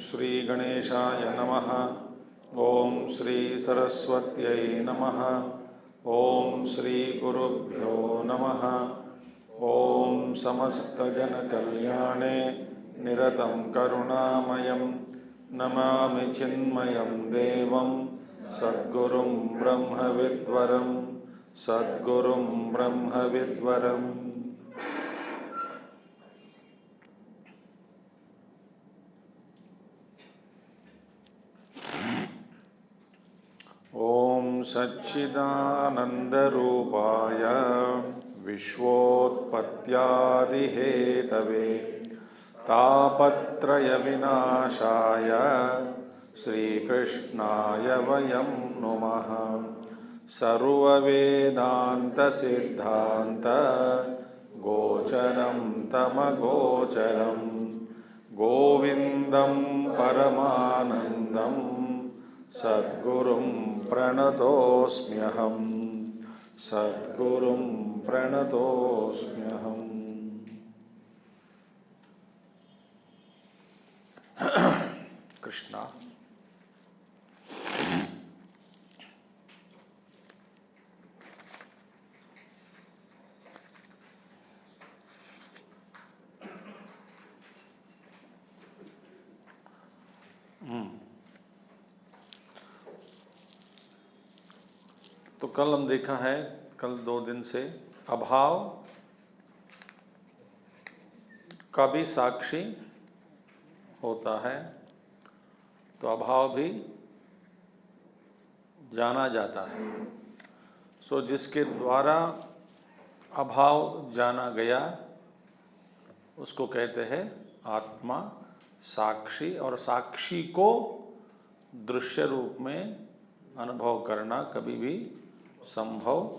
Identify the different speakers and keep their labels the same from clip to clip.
Speaker 1: श्री गणेशाय नमः। ओम श्री सरस्वत्यै नमः। ओम श्री गुरुभ्यो नमः। ओम समस्तजनकल्याणे निरतं करुणामयं नमामि चिन्मयं देवं सद्गुरुं ब्रह्मविद्वरं सद्गुरुं ब्रह्मविद्वरम्। ओम सच्चिदानंदरूपाय विश्वोत्पत्त्यादिहेतवे तापत्रय विनाशाय श्रीकृष्णाय वयं नुमः। सर्ववेदांत सिद्धांत गोचरं तमगोचरं गोविंदं परमानंदं सद्गुरुं प्रणतोऽस्म्यहम् सद्गुरुं प्रणतोऽस्म्यहम्। कृष्णा तो कल हम देखा है, कल 2 दिन से अभाव का भी साक्षी होता है, तो अभाव भी जाना जाता है। सो जिसके द्वारा अभाव जाना गया उसको कहते हैं आत्मा साक्षी, और साक्षी को दृश्य रूप में अनुभव करना कभी भी संभव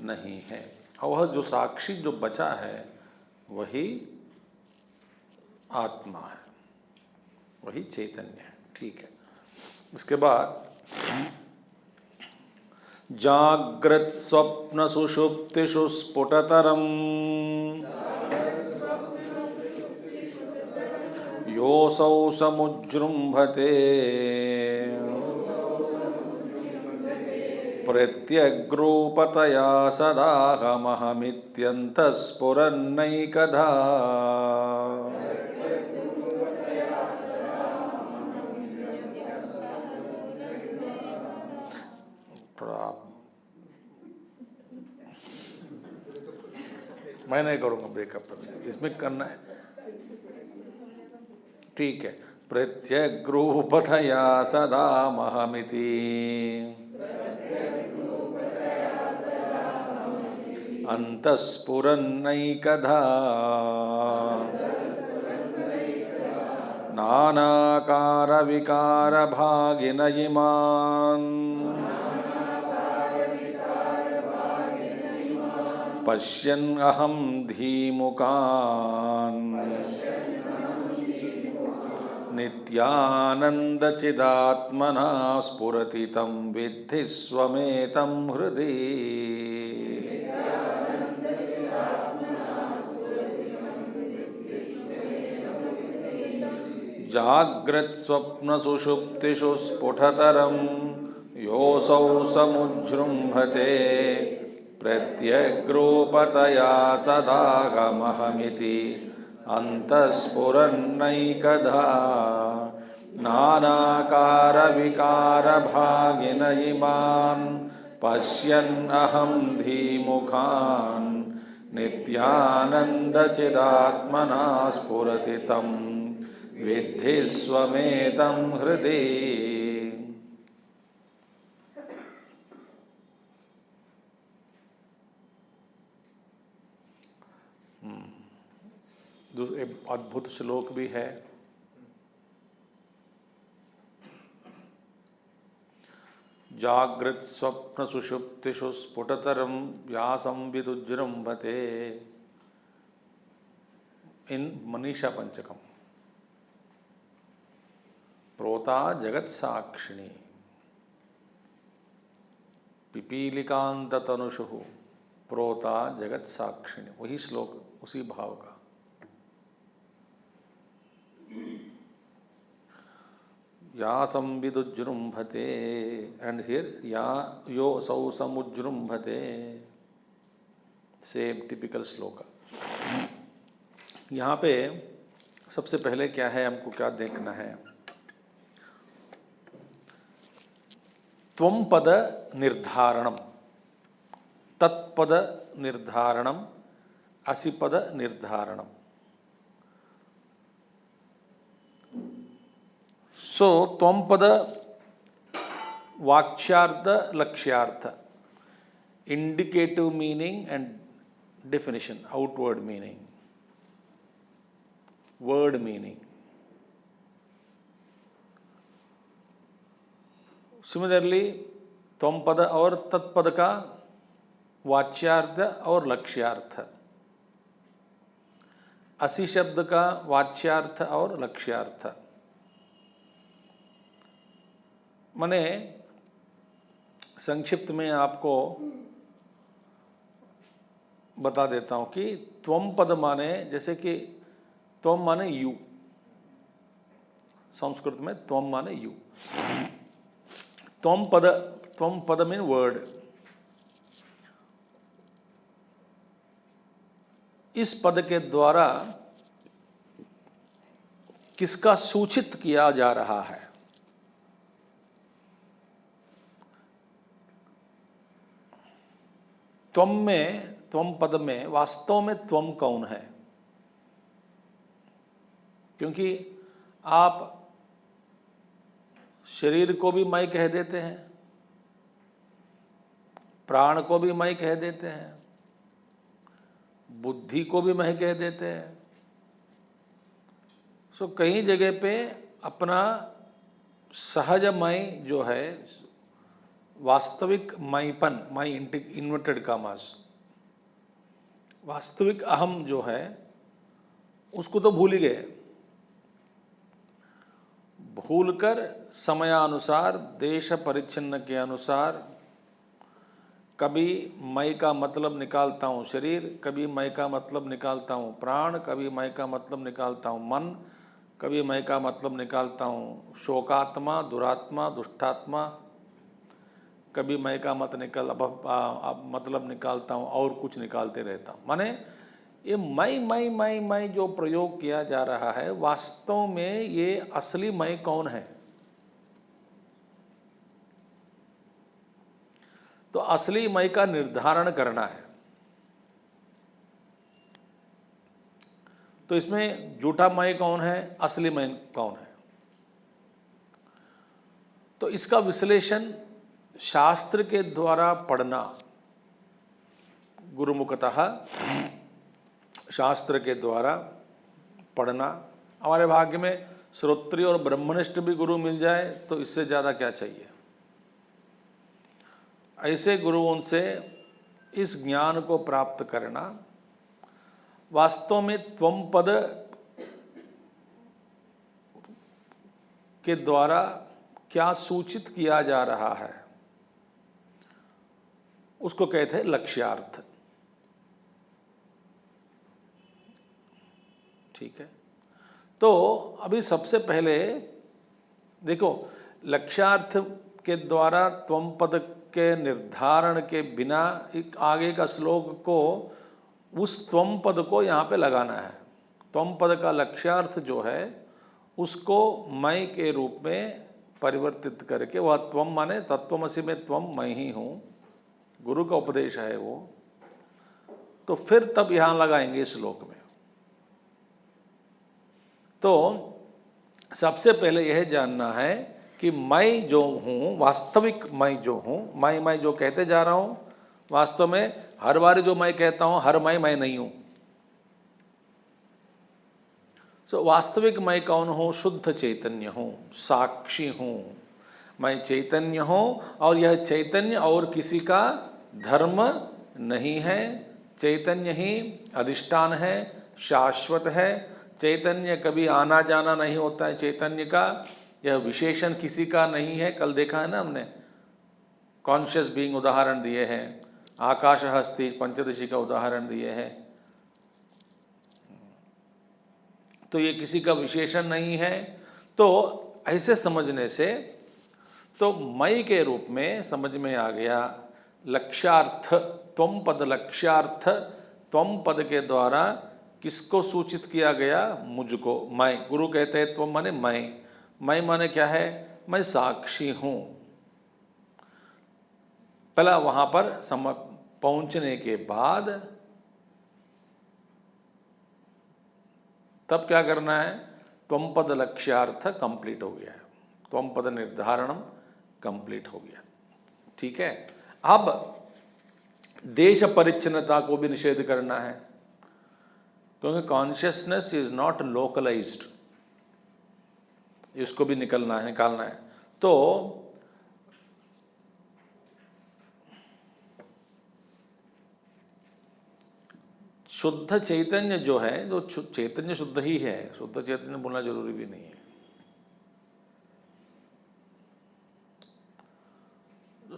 Speaker 1: नहीं है। और वह जो साक्षी जो बचा है वही आत्मा है, वही चैतन्य है। ठीक है, इसके बाद जाग्रत स्वप्न सुषुप्तिषु स्फुटतरं योऽसौ समुज्जृम्भते प्रत्यग्रूपतया सदाहमहमित्यन्तः स्फुरन्नैकधा। मैं नहीं करूँगा ब्रेकअप, इसमें करना है। ठीक है, प्रत्यग्रूपतया सदामहमिति अंतस्फुरन्नैकधा नानाकारविकारभागिन इमान् पश्यन् अहं धीमुकान् नित्यानन्दचिदात्मना स्फुरति तं विद्धि स्वमेतं हृदि। जाग्रत् स्वप्न सुषुप्तिषु स्फुटतरं योऽसौ समुज्जृम्भते प्रत्यग्रूपतया सदागमहमिति अन्तःस्फुरन्नैकधा नानाकारविकारभागिन इमान् पश्यन् अहं धीमुखान् नित्यानन्दचिदात्मना स्फुरति तं विद्धि स्वमेतं हृदि। एक अद्भुत श्लोक भी है। जागृत स्वप्न सुषुप्तिषु स्फुटतरं व्यासं विदुजृम्भते, इन मनीषा पंचकम। प्रोता जगत साक्षिणी पिपीलिकांततनुषु प्रोता जगत साक्षिणी, वही श्लोक उसी भाव का। या संविदुजृम्भते, एंड हियर या यो सौ समुजृम्भते, सेम टिपिकल श्लोक। यहाँ पे सबसे पहले क्या है, हमको क्या देखना है, त्वं पद निर्धारणम, तत्पद निर्धारणम, असिपद निर्धारणम। सो त्वं पद वाक्यार्थ लक्ष्यार्थ, indicative meaning and definition, outward meaning, word meaning. Similarly, त्वं पद और तत्पद का वाच्यार्थ और लक्ष्यार्थ, असि शब्द का वाच्यार्थ और लक्ष्यार्थ। मैंने संक्षिप्त में आपको बता देता हूँ कि त्वं पद माने, जैसे कि त्वं माने यू, संस्कृत में त्वं माने यू। त्वं पद मीन वर्ड। इस पद के द्वारा किसका सूचित किया जा रहा है? त्वं पद में वास्तव में त्वं कौन है? क्योंकि आप शरीर को भी मैं कह देते हैं, प्राण को भी मैं कह देते हैं, बुद्धि को भी मैं कह देते हैं। सो कई जगह पे अपना सहज मैं जो है, वास्तविक मैंपन, मैं इन्वर्टेड कामास, वास्तविक अहम जो है उसको तो भूल ही गए। भूलकर समयानुसार, देश परिच्छिन्न के अनुसार कभी मैं का मतलब निकालता हूँ शरीर, कभी मैं का मतलब निकालता हूँ प्राण, कभी मैं का मतलब निकालता हूँ मन, कभी मैं का मतलब निकालता हूँ शोकात्मा, दुरात्मा, दुष्टात्मा, कभी मैं का मतलब निकालता हूँ और कुछ निकालते रहता हूँ। माने ये मैं जो प्रयोग किया जा रहा है, वास्तव में ये असली मैं कौन है? तो असली मैं का निर्धारण करना है। तो इसमें झूठा मैं कौन है, असली मैं कौन है? तो इसका विश्लेषण शास्त्र के द्वारा पढ़ना, गुरुमुखतः शास्त्र के द्वारा पढ़ना। हमारे भाग्य में श्रोत्रिय और ब्रह्मनिष्ठ भी गुरु मिल जाए तो इससे ज़्यादा क्या चाहिए। ऐसे गुरुओं से इस ज्ञान को प्राप्त करना, वास्तव में त्वं पद के द्वारा क्या सूचित किया जा रहा है, उसको कहते हैं लक्ष्यार्थ। ठीक है, तो अभी सबसे पहले देखो, लक्ष्यार्थ के द्वारा त्वं पद के निर्धारण के बिना एक आगे का श्लोक को, उस त्वं पद को यहाँ पे लगाना है। त्वं पद का लक्ष्यार्थ जो है उसको मैं के रूप में परिवर्तित करके, वह त्वं माने तत्वमसि में त्वं मैं ही हूँ, गुरु का उपदेश है वो। तो फिर तब यहाँ लगाएंगे इस श्लोक में। तो सबसे पहले यह जानना है कि मैं जो हूँ, वास्तविक मैं जो हूँ, मैं जो कहते जा रहा हूँ, वास्तव में हर बार जो मैं कहता हूँ हर मैं नहीं हूँ। वास्तविक मैं कौन हूँ? शुद्ध चैतन्य हूँ, साक्षी हूँ, मैं चैतन्य हूँ। और यह चैतन्य और किसी का धर्म नहीं है, चैतन्य ही अधिष्ठान है, शाश्वत है। चैतन्य कभी आना जाना नहीं होता है चैतन्य का, यह विशेषण किसी का नहीं है। कल देखा है ना हमने, कॉन्शियस बीइंग उदाहरण दिए हैं, आकाश हस्ती पंचदशी का उदाहरण दिए हैं। तो ये किसी का विशेषण नहीं है। तो ऐसे समझने से तो मई के रूप में समझ में आ गया। लक्ष्यार्थ, त्वम पद लक्ष्यार्थ, त्वम पद के द्वारा किसको सूचित किया गया? मुझको, मैं। गुरु कहते हैं त्वम माने मैं माने क्या है? मैं साक्षी हूँ। पहला वहाँ पर पहुँचने के बाद तब क्या करना है? त्वम पद लक्ष्यार्थ कंप्लीट हो गया है, त्वम पद निर्धारणम कंप्लीट हो गया। ठीक है। अब देश परिच्छिन्नता को भी निषेध करना है, क्योंकि कॉन्शियसनेस इज नॉट लोकलाइज्ड, इसको भी निकालना है। तो शुद्ध चैतन्य जो है, जो चैतन्य शुद्ध ही है, शुद्ध चैतन्य बोलना जरूरी भी नहीं है।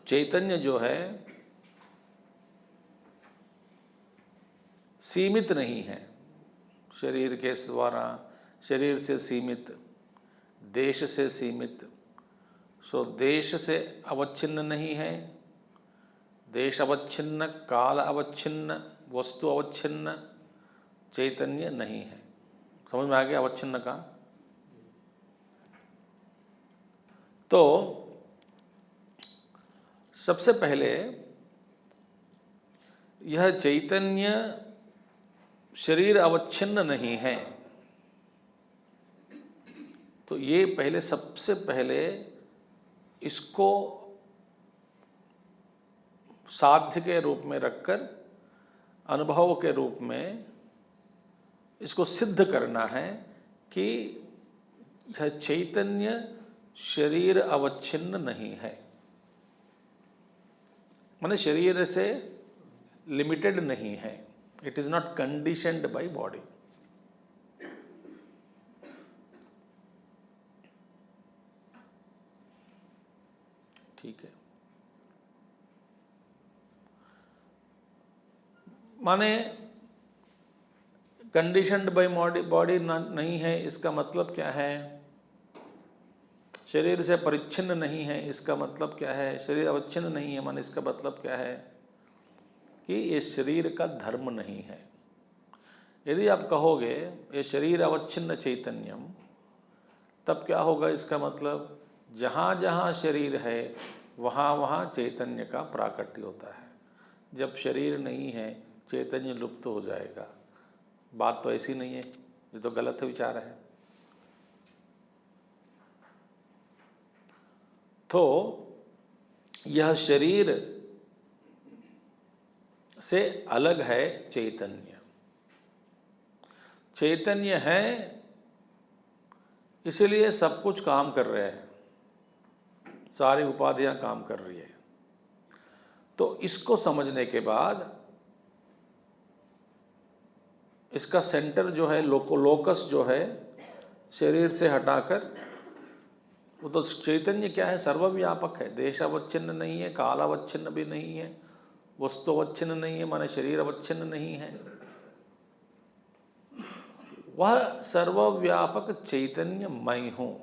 Speaker 1: चैतन्य जो है सीमित नहीं है, शरीर के द्वारा, शरीर से सीमित, देश से सीमित। देश से अवच्छिन्न नहीं है, देश अवच्छिन्न, काल अवच्छिन्न, वस्तु अवच्छिन्न चैतन्य नहीं है। समझ में आ गया अवच्छिन्न का? तो सबसे पहले यह चैतन्य शरीर अवच्छिन्न नहीं है। तो ये पहले, सबसे पहले इसको साध्य के रूप में रखकर, अनुभव के रूप में इसको सिद्ध करना है कि यह चैतन्य शरीर अवच्छिन्न नहीं है, माने शरीर से लिमिटेड नहीं है। It is not conditioned by body. ठीक है। माने कंडीशनड बाय बॉडी नहीं है, इसका मतलब क्या है? शरीर से परिच्छिन्न नहीं है, इसका मतलब क्या है? शरीर अवच्छिन्न नहीं है, माने इसका मतलब क्या है? कि ये शरीर का धर्म नहीं है। यदि आप कहोगे ये शरीर अवच्छिन्न चैतन्यम, तब क्या होगा? इसका मतलब जहाँ जहाँ शरीर है वहाँ वहाँ चैतन्य का प्राकट्य होता है। जब शरीर नहीं है चैतन्य लुप्त हो जाएगा। बात तो ऐसी नहीं है, ये तो गलत विचार है। तो यह शरीर से अलग है चैतन्य। चैतन्य है इसलिए सब कुछ काम कर रहे हैं, सारी उपाधियां काम कर रही है। तो इसको समझने के बाद इसका सेंटर जो है, लोकस जो है, शरीर से हटाकर, वो तो चैतन्य क्या है? सर्वव्यापक है, देश अवच्छिन्न नहीं है, काल अवच्छिन्न भी नहीं है, वस्तु अवच्छिन्न नहीं है, माने शरीर अवच्छिन्न नहीं है। वह सर्वव्यापक चैतन्य मैं हूं।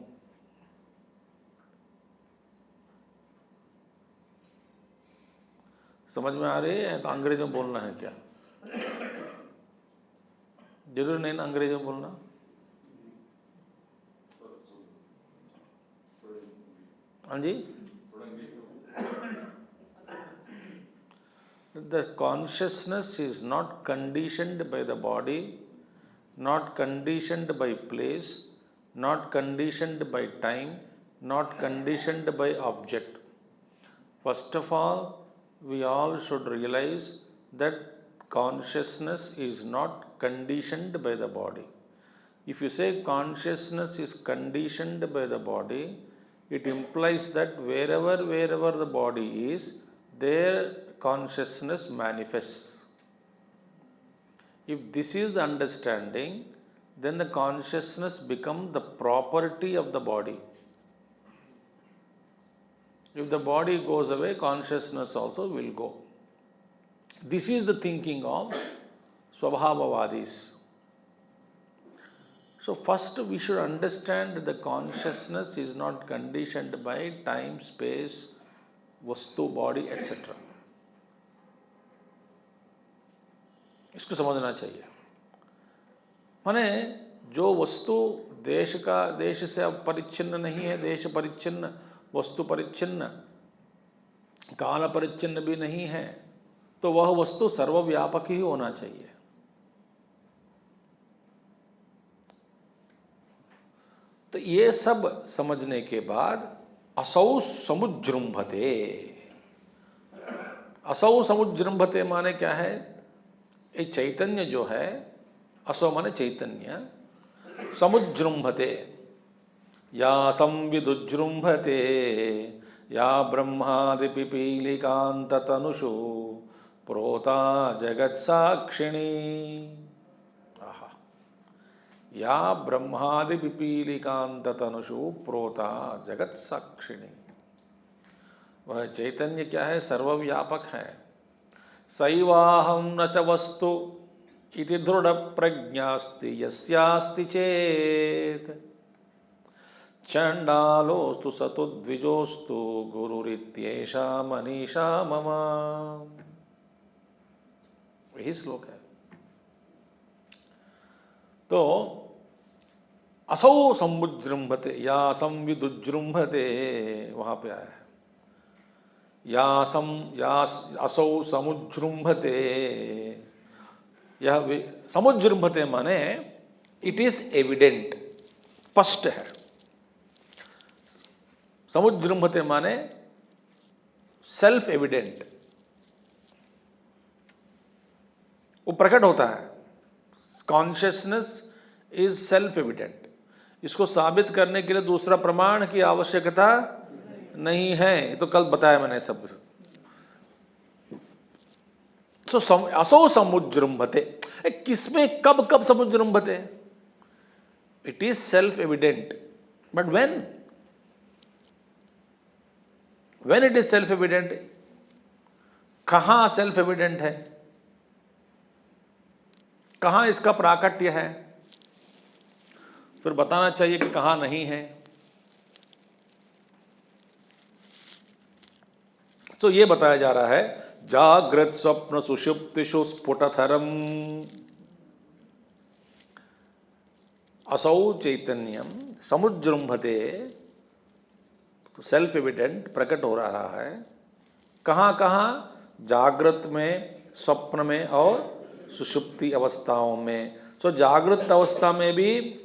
Speaker 1: समझ में आ रही है? तो अंग्रेजी में बोलना है क्या? जरूर नहीं ना अंग्रेजी में बोलना। हाँ जी। The consciousness is not conditioned by the body, not conditioned by place, not conditioned by time, not conditioned by object. First of all, we all should realize that consciousness is not conditioned by the body. If you say consciousness is conditioned by the body, it implies that wherever the body is, there consciousness manifests. If this is the understanding, then the consciousness becomes the property of the body. If the body goes away, consciousness also will go. This is the thinking of Swabhavavadis. So first we should understand that the consciousness is not conditioned by time, space, vastu, body, etc. इसको समझना चाहिए। माने जो वस्तु देश से अब परिच्छिन्न नहीं है, देश परिच्छिन्न, वस्तु परिच्छिन्न, काल परिच्छिन्न भी नहीं है, तो वह वस्तु सर्वव्यापक ही होना चाहिए। तो ये सब समझने के बाद असौ समुज्जृंभते। असौ समुज्जृंभते माने क्या है? ये चैतन्य जो है, असो माने चैतन्य, समुज्जृंभते, या संविदुज्जृंभते, या ब्रह्मादि पिपीलिकांत तनुषु प्रोता जगत्साक्षिणी। आहा, या ब्रह्मादि पिपीलिकांत तनुषु प्रोता जगत्साक्षिणी। वह चैतन्य क्या है? सर्वव्यापक है। सैवाहं न च वस्तु इति दृढ़ प्रज्ञास्ति यस्यास्ति चेत चंडालोस्तु सतु द्विजोस्तु गुरुरित्येषा मनीषा मम। यही श्लोक है। तो असौ समुज्जृंभते या संविदुज्जृंभते, वहां पे आया है। या असौ समुज्जृंभते, यह समुज्जृंभते माने इट इज एविडेंट, स्पष्ट है। समुज्जृंभते माने सेल्फ एविडेंट, वो प्रकट होता है। Consciousness is self evident. इसको साबित करने के लिए दूसरा प्रमाण की आवश्यकता नहीं है, तो कल बताया मैंने सब। तो असौ समुज्जृंभते, किसमें कब समुज्जृंभते? It is self evident, but when it is self evident, कहां सेल्फ एविडेंट है, कहां इसका प्राकट्य है? फिर बताना चाहिए कि कहां नहीं है। तो ये बताया जा रहा है, जागृत स्वप्न सुषुप्तिषु स्फुटतरम असौ चैतन्यम समुज्जृंभते, तो सेल्फ एविडेंट प्रकट हो रहा है। कहाँ कहाँ? जागृत में, स्वप्न में और सुषुप्ति अवस्थाओं में। तो जागृत अवस्था में भी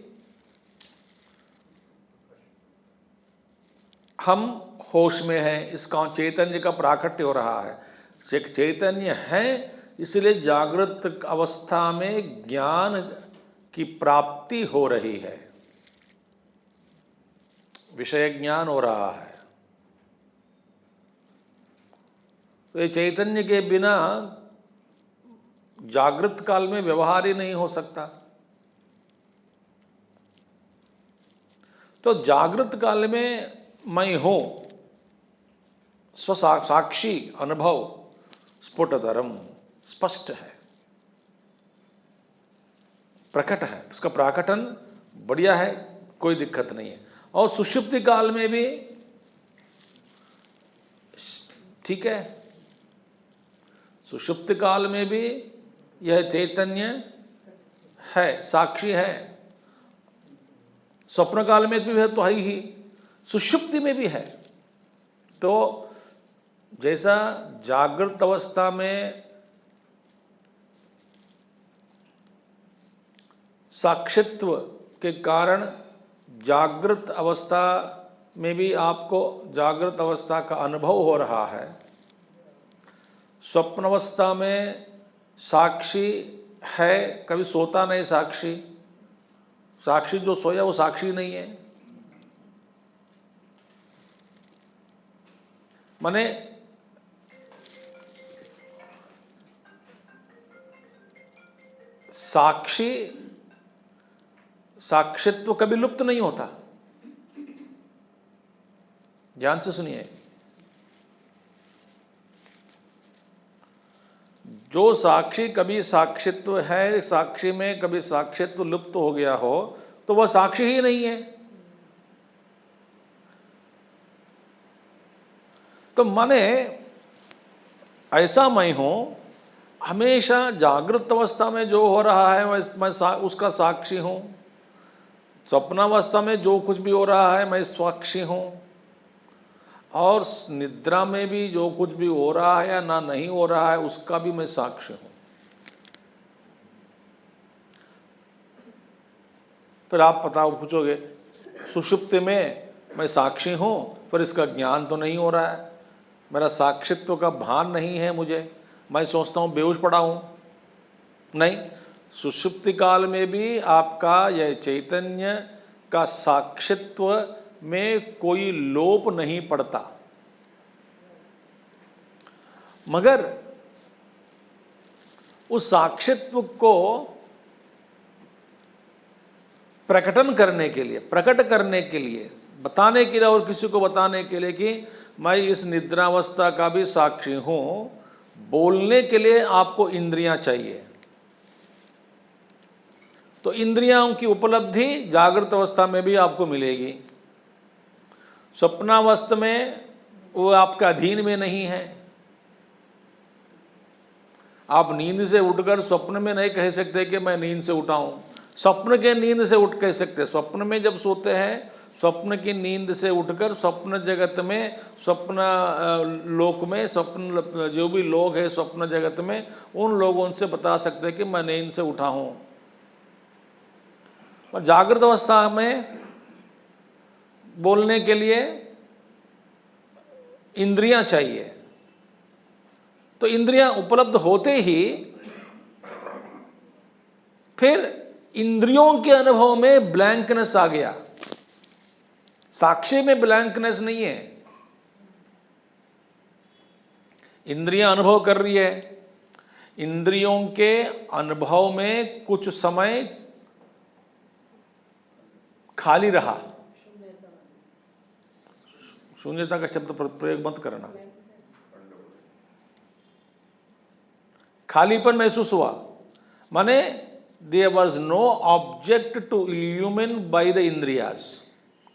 Speaker 1: हम होश में हैं, इसका चैतन्य का प्राकट्य हो रहा है। चैतन्य है, इसलिए जागृत अवस्था में ज्ञान की प्राप्ति हो रही है, विषय ज्ञान हो रहा है। तो ये चैतन्य के बिना जागृत काल में व्यवहार ही नहीं हो सकता। तो जागृत काल में मैं हूं, स्वसाक्षी अनुभव स्फुटतरम, स्पष्ट है, प्रकट है, उसका प्राकटन बढ़िया है, कोई दिक्कत नहीं है। और सुषुप्ति काल में भी ठीक है, सुषुप्ति काल में भी यह चैतन्य है, साक्षी है। स्वप्न काल में भी है तो है ही, सुषुप्ति में भी है। तो जैसा जागृत अवस्था में साक्षित्व के कारण जागृत अवस्था में भी आपको जागृत अवस्था का अनुभव हो रहा है, स्वप्न अवस्था में साक्षी है, कभी सोता नहीं साक्षी, साक्षी जो सोया वो साक्षी नहीं है। माने साक्षी साक्षित्व कभी लुप्त नहीं होता। ध्यान से सुनिए, जो साक्षी कभी साक्षित्व है, साक्षी में कभी साक्षित्व लुप्त हो गया हो तो वह साक्षी ही नहीं है। तो माने ऐसा मैं हूं, हमेशा जागृत अवस्था में जो हो रहा है मैं उसका साक्षी हूं, स्वप्नावस्था में जो कुछ भी हो रहा है मैं साक्षी हूं, और निद्रा में भी जो कुछ भी हो रहा है या ना नहीं हो रहा है उसका भी मैं साक्षी हूं। फिर आप पूछोगे सुषुप्ति में मैं साक्षी हूं पर इसका ज्ञान तो नहीं हो रहा है, मेरा साक्षित्व का भान नहीं है मुझे, मैं सोचता हूं बेहोश पड़ा हूं। नहीं, सुषुप्ति काल में भी आपका यह चैतन्य का साक्षित्व में कोई लोप नहीं पड़ता, मगर उस साक्षित्व को प्रकटन करने के लिए, प्रकट करने के लिए, बताने के लिए और किसी को बताने के लिए कि मैं इस निद्रावस्था का भी साक्षी हूं, बोलने के लिए आपको इंद्रियां चाहिए। तो इंद्रियों की उपलब्धि जागृत अवस्था में भी आपको मिलेगी, स्वप्नावस्था में वो आपके अधीन में नहीं है। आप नींद से उठकर स्वप्न में नहीं कह सकते कि मैं नींद से उठा हूं, स्वप्न के नींद से उठ कह सकते। स्वप्न में जब सोते हैं, स्वप्न की नींद से उठकर स्वप्न जगत में, स्वप्न लोक में, स्वप्न जो भी लोग हैं स्वप्न जगत में, उन लोगों से बता सकते हैं कि मैं नींद से उठा हूं। और जागृत अवस्था में बोलने के लिए इंद्रियां चाहिए। तो इंद्रियां उपलब्ध होते ही फिर इंद्रियों के अनुभव में ब्लैंकनेस आ गया, साक्षी में ब्लैंकनेस नहीं है। इंद्रियां अनुभव कर रही है, इंद्रियों के अनुभव में कुछ समय खाली रहा। शून्यता का शब्द प्रयोग मत करना। खालीपन महसूस हुआ, माने there was no object to illumine by the इंद्रियाज।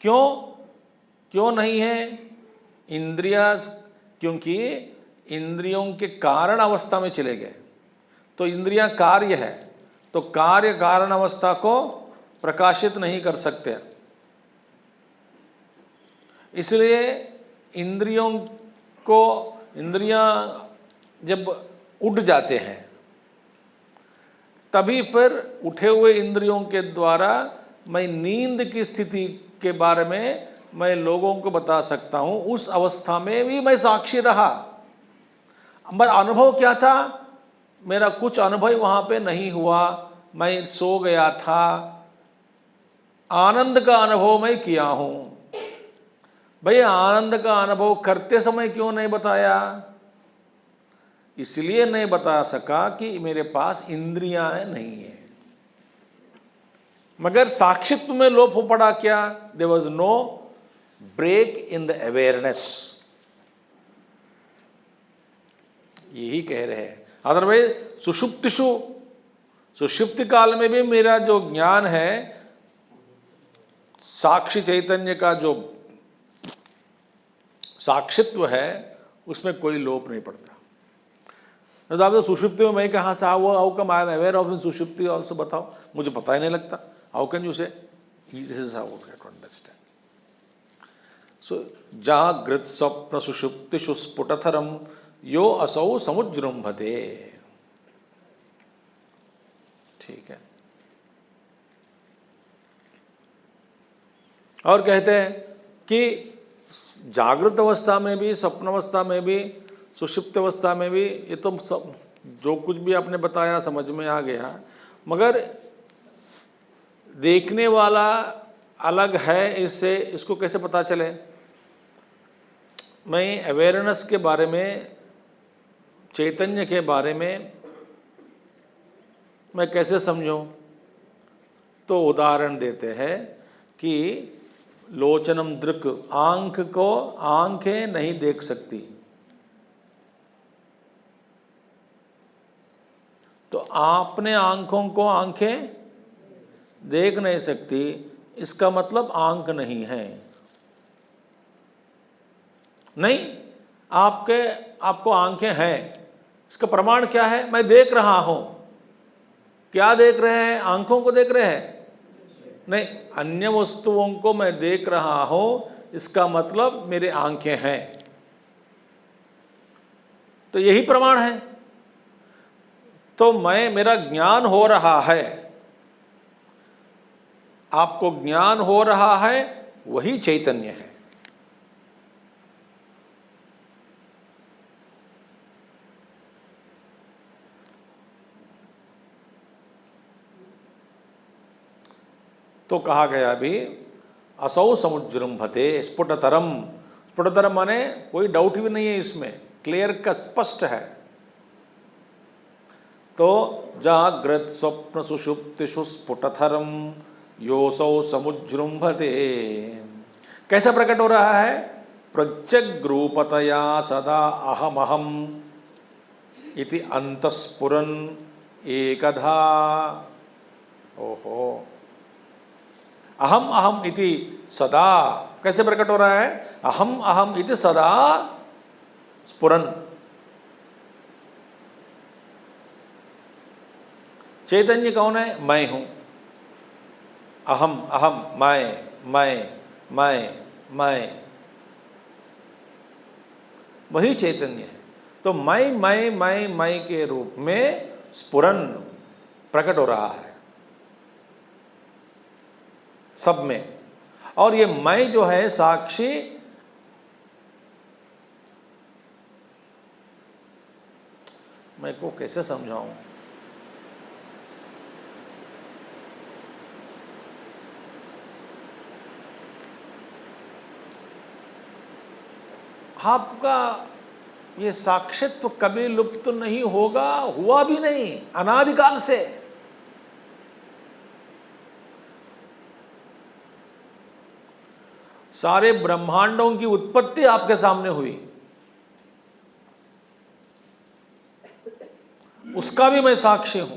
Speaker 1: क्यों नहीं है इंद्रियाज? क्योंकि इंद्रियों के कारण अवस्था में चले गए। तो इंद्रियां कार्य है, तो कार्य कारण अवस्था को प्रकाशित नहीं कर सकते। इसलिए इंद्रियां जब उठ जाते हैं तभी फिर उठे हुए इंद्रियों के द्वारा मैं नींद की स्थिति के बारे में मैं लोगों को बता सकता हूं। उस अवस्था में भी मैं साक्षी रहा, मेरा अनुभव क्या था? मेरा कुछ अनुभव वहां पे नहीं हुआ, मैं सो गया था। आनंद का अनुभव मैं किया हूं। भाई आनंद का अनुभव करते समय क्यों नहीं बताया? इसलिए नहीं बता सका कि मेरे पास इंद्रियां नहीं है। मगर साक्षित्व में लोप हो पड़ा क्या? There was no break in the awareness. यही कह रहे हैं। अदरवाइज सुषुप्ति काल में भी मेरा जो ज्ञान है, साक्षी चैतन्य का जो साक्षित्व है, उसमें कोई लोप नहीं पड़ता। तो सुषुप्ति में मैं कहाँ से how come I am aware of in सुषुप्ति ऑल्सो? बताओ, मुझे पता ही नहीं लगता। How can you say this is how to understand? So जागृत स्वप्न सुषुप्तिषु स्फुटतरम यो असौ समुजृंभते। ठीक है। और कहते हैं कि जागृत अवस्था में भी, स्वप्न अवस्था में भी, सुषुप्त अवस्था में भी, ये तो सब जो कुछ भी आपने बताया समझ में आ गया, मगर देखने वाला अलग है, इससे इसको कैसे पता चले? मैं अवेयरनेस के बारे में, चैतन्य के बारे में मैं कैसे समझूं? तो उदाहरण देते हैं कि लोचनम दृक्, आंख को आंखें नहीं देख सकती, तो आपने आंखों को आंखें देख नहीं सकती, इसका मतलब आंख नहीं है। नहीं, आपको आंखें हैं, इसका प्रमाण क्या है? मैं देख रहा हूं। क्या देख रहे हैं? आंखों को देख रहे हैं? नहीं, अन्य वस्तुओं को मैं देख रहा हूं, इसका मतलब मेरे आंखें हैं। तो यही प्रमाण है। तो मेरा ज्ञान हो रहा है, आपको ज्ञान हो रहा है, वही चैतन्य है। तो कहा गया अभी असौ समुजृंभते स्फुटतरम। स्फुटतरम माने कोई डाउट भी नहीं है इसमें, क्लियर का स्पष्ट है। तो जागृत स्वप्न सुषुप्तिषु स्फुटतरम योऽसौ समुजृंभते। कैसा प्रकट हो रहा है? प्रत्यग्रूपतया सदा अहमहम इति अंतस्फुरन् एकधा। ओहो, अहम अहम इति सदा कैसे प्रकट हो रहा है? अहम अहम इति सदा स्फुरन्। चैतन्य कौन है? मैं हूं। अहम अहम, मैं, वही चैतन्य है। तो मैं के रूप में स्फुरन् प्रकट हो रहा है सब में। और ये मैं जो है साक्षी, मैं को कैसे समझाऊं? आपका ये साक्षित्व कभी लुप्त नहीं होगा, हुआ भी नहीं अनादिकाल से। सारे ब्रह्मांडों की उत्पत्ति आपके सामने हुई, उसका भी मैं साक्षी हूं।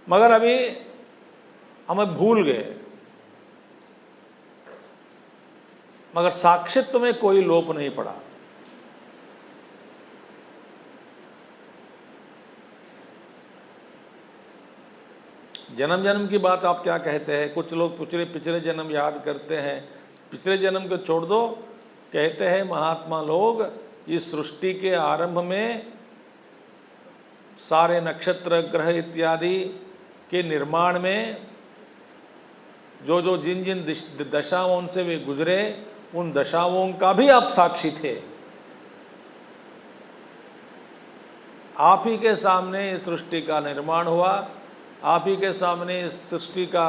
Speaker 1: मगर अभी हमें भूल गए, मगर साक्षित्व में कोई लोप नहीं पड़ा। जन्म जन्म की बात आप क्या कहते हैं? कुछ लोग पिछले जन्म याद करते हैं, पिछले जन्म को छोड़ दो। कहते हैं महात्मा लोग, इस सृष्टि के आरंभ में सारे नक्षत्र ग्रह इत्यादि के निर्माण में जो जिन जिन दशाओं से वे गुजरे, उन दशाओं का भी आप साक्षी थे। आप ही के सामने इस सृष्टि का निर्माण हुआ, आप ही के सामने इस सृष्टि का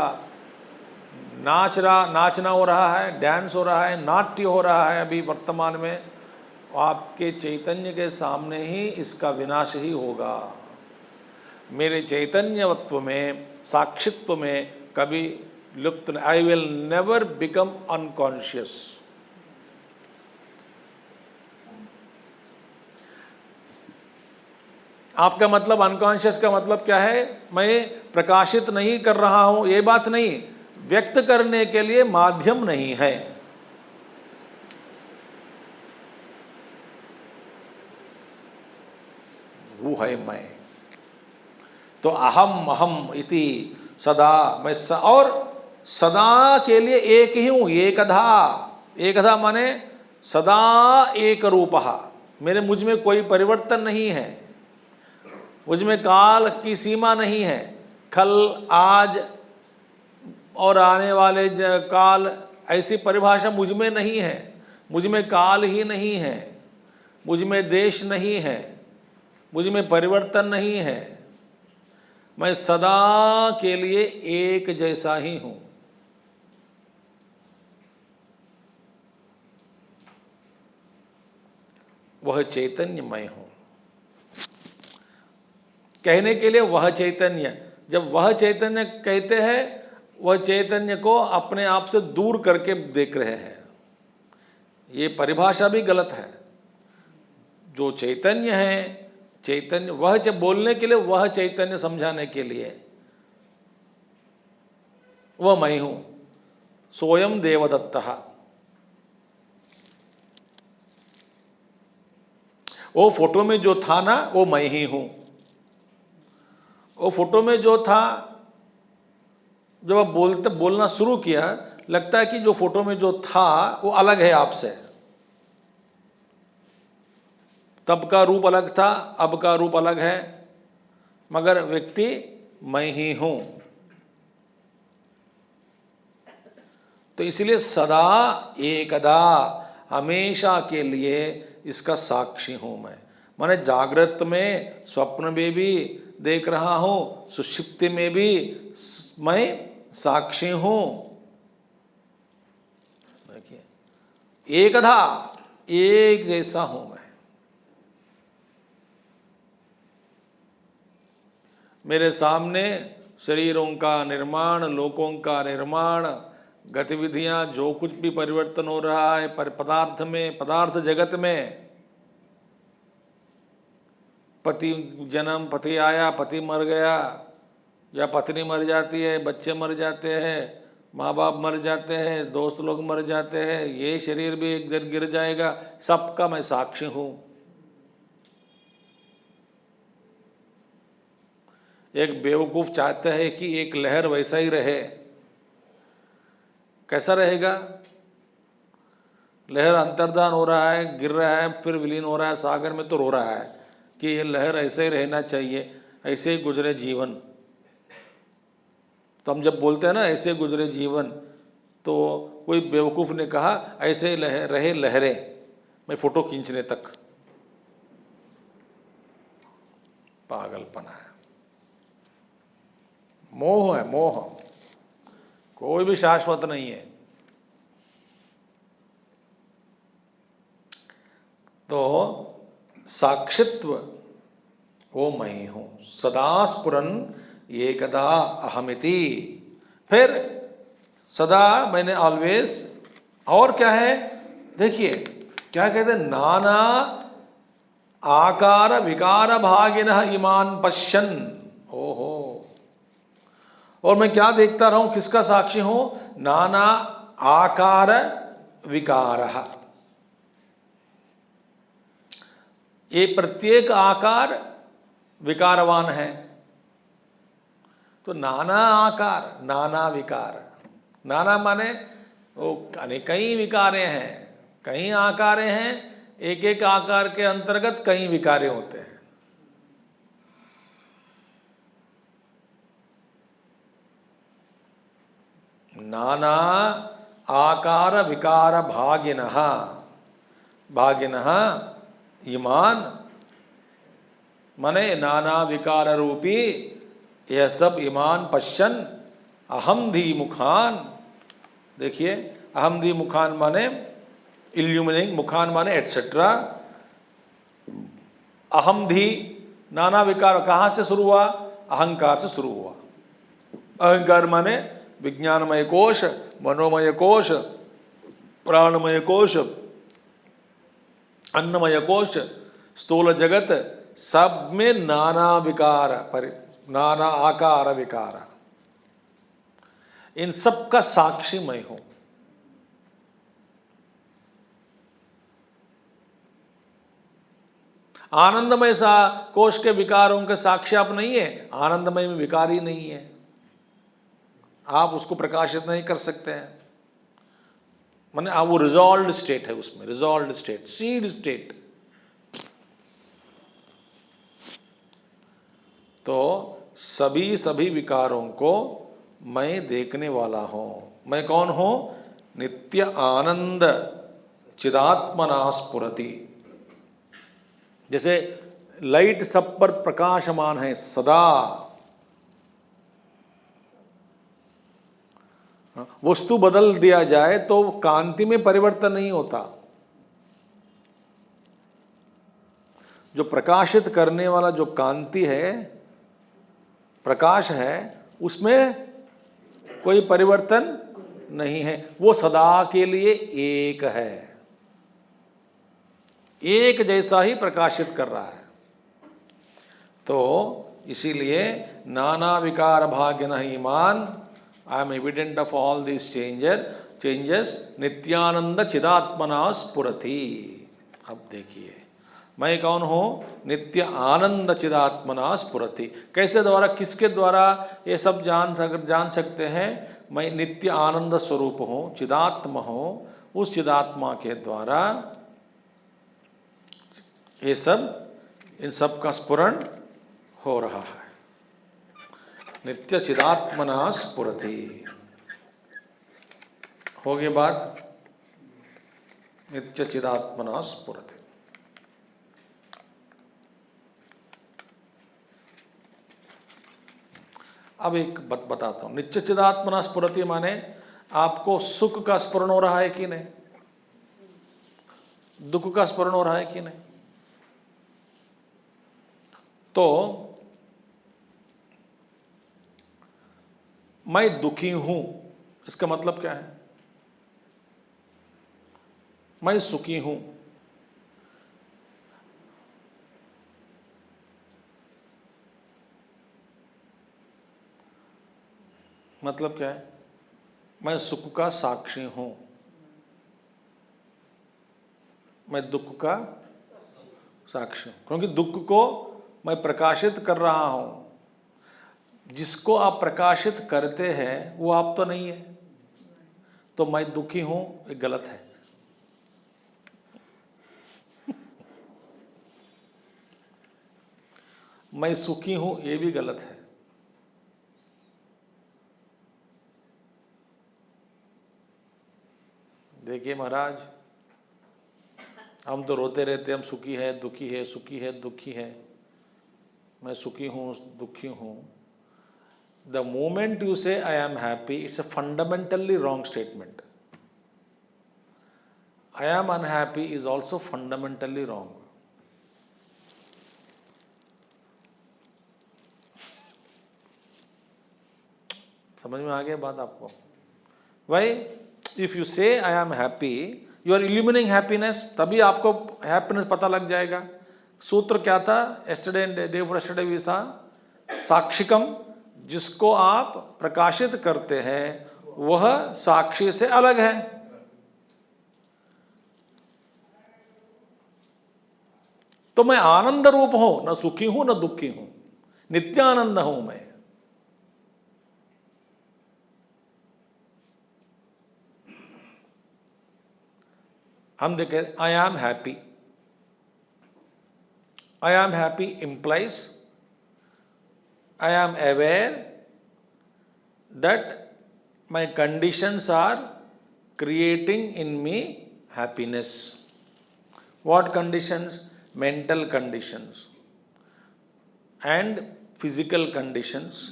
Speaker 1: नाचना हो रहा है, डांस हो रहा है, नाट्य हो रहा है अभी वर्तमान में। आपके चैतन्य के सामने ही इसका विनाश ही होगा। मेरे चैतन्यवत्व में, साक्षित्व में कभी लुप्त, I will never become unconscious. आपका मतलब अनकॉन्शियस का मतलब क्या है? मैं प्रकाशित नहीं कर रहा हूं, ये बात नहीं, व्यक्त करने के लिए माध्यम नहीं है। वो है मैं। तो अहम अहम इति सदा, मैं और सदा के लिए एक ही हूँ। एकधा, एकधा माने सदा एक रूपः, मेरे मुझ में कोई परिवर्तन नहीं है, मुझ में काल की सीमा नहीं है। कल, आज और आने वाले काल, ऐसी परिभाषा मुझ में नहीं है। मुझ में काल ही नहीं है, मुझ में देश नहीं है, मुझ में परिवर्तन नहीं है। मैं सदा के लिए एक जैसा ही हूँ। वह चैतन्य मैं हूँ। कहने के लिए वह चैतन्य, जब वह चैतन्य कहते हैं, वह चैतन्य को अपने आप से दूर करके देख रहे हैं। ये परिभाषा भी गलत है। जो चैतन्य है, चैतन्य वह, जब बोलने के लिए वह चैतन्य, समझाने के लिए वह मैं हूँ। सोयम देवदत्तः, वो फोटो में जो था ना, वो मैं ही हूँ। वो फोटो में जो था, जब आप बोलना शुरू किया, लगता है कि जो फोटो में जो था वो अलग है आपसे। तब का रूप अलग था, अब का रूप अलग है, मगर व्यक्ति मैं ही हूँ। तो इसलिए सदा एकदा, हमेशा के लिए इसका साक्षी हूँ मैं। माने जागृत में, स्वप्न में भी देख रहा हूँ, सुषुप्ति में भी मैं साक्षी हूँ। देखिए, एकधा, एक जैसा हूँ मैं। मेरे सामने शरीरों का निर्माण, लोकों का निर्माण, गतिविधियां, जो कुछ भी परिवर्तन हो रहा है पदार्थ में, पदार्थ जगत में, पति जन्म, पति आया, पति मर गया, या पत्नी मर जाती है, बच्चे मर जाते हैं, माँ बाप मर जाते हैं, दोस्त लोग मर जाते हैं, ये शरीर भी एक दिन गिर जाएगा, सबका मैं साक्षी हूँ। एक बेवकूफ़ चाहता है कि एक लहर वैसा ही रहे। कैसा रहेगा? लहर अंतर्धान हो रहा है, गिर रहा है, फिर विलीन हो रहा है सागर में, तो रो रहा है कि ये लहर ऐसे ही रहना चाहिए, ऐसे ही गुजरे जीवन। तो हम जब बोलते हैं ना ऐसे गुजरे जीवन, तो कोई बेवकूफ़ ने कहा ऐसे रहे लहरें, मैं फ़ोटो खींचने तक। पागलपना है, मोह है, मोह। कोई भी शाश्वत नहीं है। तो साक्षित्व वो मैं हूँ, सदा स्फुरन एकदा अहमिति। फिर सदा मैंने ऑलवेज, और क्या है देखिए, क्या कहते हैं, नाना आकार विकार भागिनः इमान पश्यन्। ओहो, और मैं क्या देखता रहा हूं, किसका साक्षी हूं? नाना आकार विकारः। ये प्रत्येक आकार विकारवान है। तो नाना आकार, नाना विकार, नाना माने वो कई विकारें हैं, कई आकारें हैं, एक एक आकार के अंतर्गत कई विकारें होते हैं। नाना आकार विकार भागिनः, भागिनः इमान माने नाना विकार रूपी यह सब इमान पश्यन अहम धी मुखान। देखिए, अहम धी मुखान माने इल्यूमिनिंग, मुखान माने एटसेट्रा। अहम धी, नाना विकार कहाँ से शुरू हुआ? अहंकार से शुरू हुआ। अहंकार माने विज्ञानमय कोश, मनोमय कोश, प्राणमय कोश, अन्नमय कोश, स्थूल जगत, सब में नाना विकार, नाना आकार विकार, इन सब का साक्षी मैं हूं। आनंदमय सा कोश के विकारों के साक्षी आप नहीं है, आनंदमय में विकार ही नहीं है, आप उसको प्रकाशित नहीं कर सकते हैं। माने वो रिजॉल्व स्टेट है, उसमें रिजॉल्व स्टेट, सीड स्टेट। तो सभी विकारों को मैं देखने वाला हूं। मैं कौन हूं? नित्य आनंद चिदात्मना स्फुरति। जैसे लाइट सब पर प्रकाशमान है सदा, वस्तु बदल दिया जाए तो कांति में परिवर्तन नहीं होता। जो प्रकाशित करने वाला जो कांति है, प्रकाश है, उसमें कोई परिवर्तन नहीं है, वो सदा के लिए एक है, एक जैसा ही प्रकाशित कर रहा है। तो इसीलिए नाना विकार भाग्य ईमान, I am evident of all this changes नित्यानंद चिदात्मना स्फुरति। अब देखिए मैं कौन हूँ? नित्य आनंद चिदात्मना स्फुरति। कैसे द्वारा, किसके द्वारा ये सब जान सकते हैं? मैं नित्य आनंद स्वरूप हूँ, चिदात्मा हूँ, उस चिदात्मा के द्वारा ये सब, इन सब का स्फुरण हो रहा है। नित्य चिदात्मना स्फुरति। हो गई बात? नित्य चिदात्मना स्फुरति। अब एक बात बताता हूं। नित्य चिदात्मना स्फुरति माने आपको सुख का स्मरण हो रहा है कि नहीं, दुख का स्मरण हो रहा है कि नहीं? तो मैं दुखी हूं, इसका मतलब क्या है? मैं सुखी हूं, मतलब क्या है? मैं सुख का साक्षी हूं, मैं दुख का साक्षी हूं, क्योंकि दुख को मैं प्रकाशित कर रहा हूं। जिसको आप प्रकाशित करते हैं वो आप तो नहीं है, तो मैं दुखी हूं ये गलत है। मैं सुखी हूं ये भी गलत है। देखिए महाराज, हम तो रोते रहते, हम सुखी है दुखी है, सुखी है दुखी है, मैं सुखी हूं दुखी हूं। The moment you say I am happy, it's a fundamentally wrong statement. I am unhappy is also fundamentally wrong. समझ में आ गया बात आपको? Y? If you say I am happy, you are illuminating happiness, तभी आपको हैप्पीनेस पता लग जाएगा। सूत्र क्या था? यस्टरडे डे फॉर यस्टरडे वी सा साक्षिकम, जिसको आप प्रकाशित करते हैं वह साक्षी से अलग है। तो मैं आनंद रूप हूं, न सुखी हूं न दुखी हूं, नित्यानंद हूं मैं। हम देखें, आई am happy, I am happy implies I am aware that my conditions are creating in me happiness. What conditions? Mental conditions and physical conditions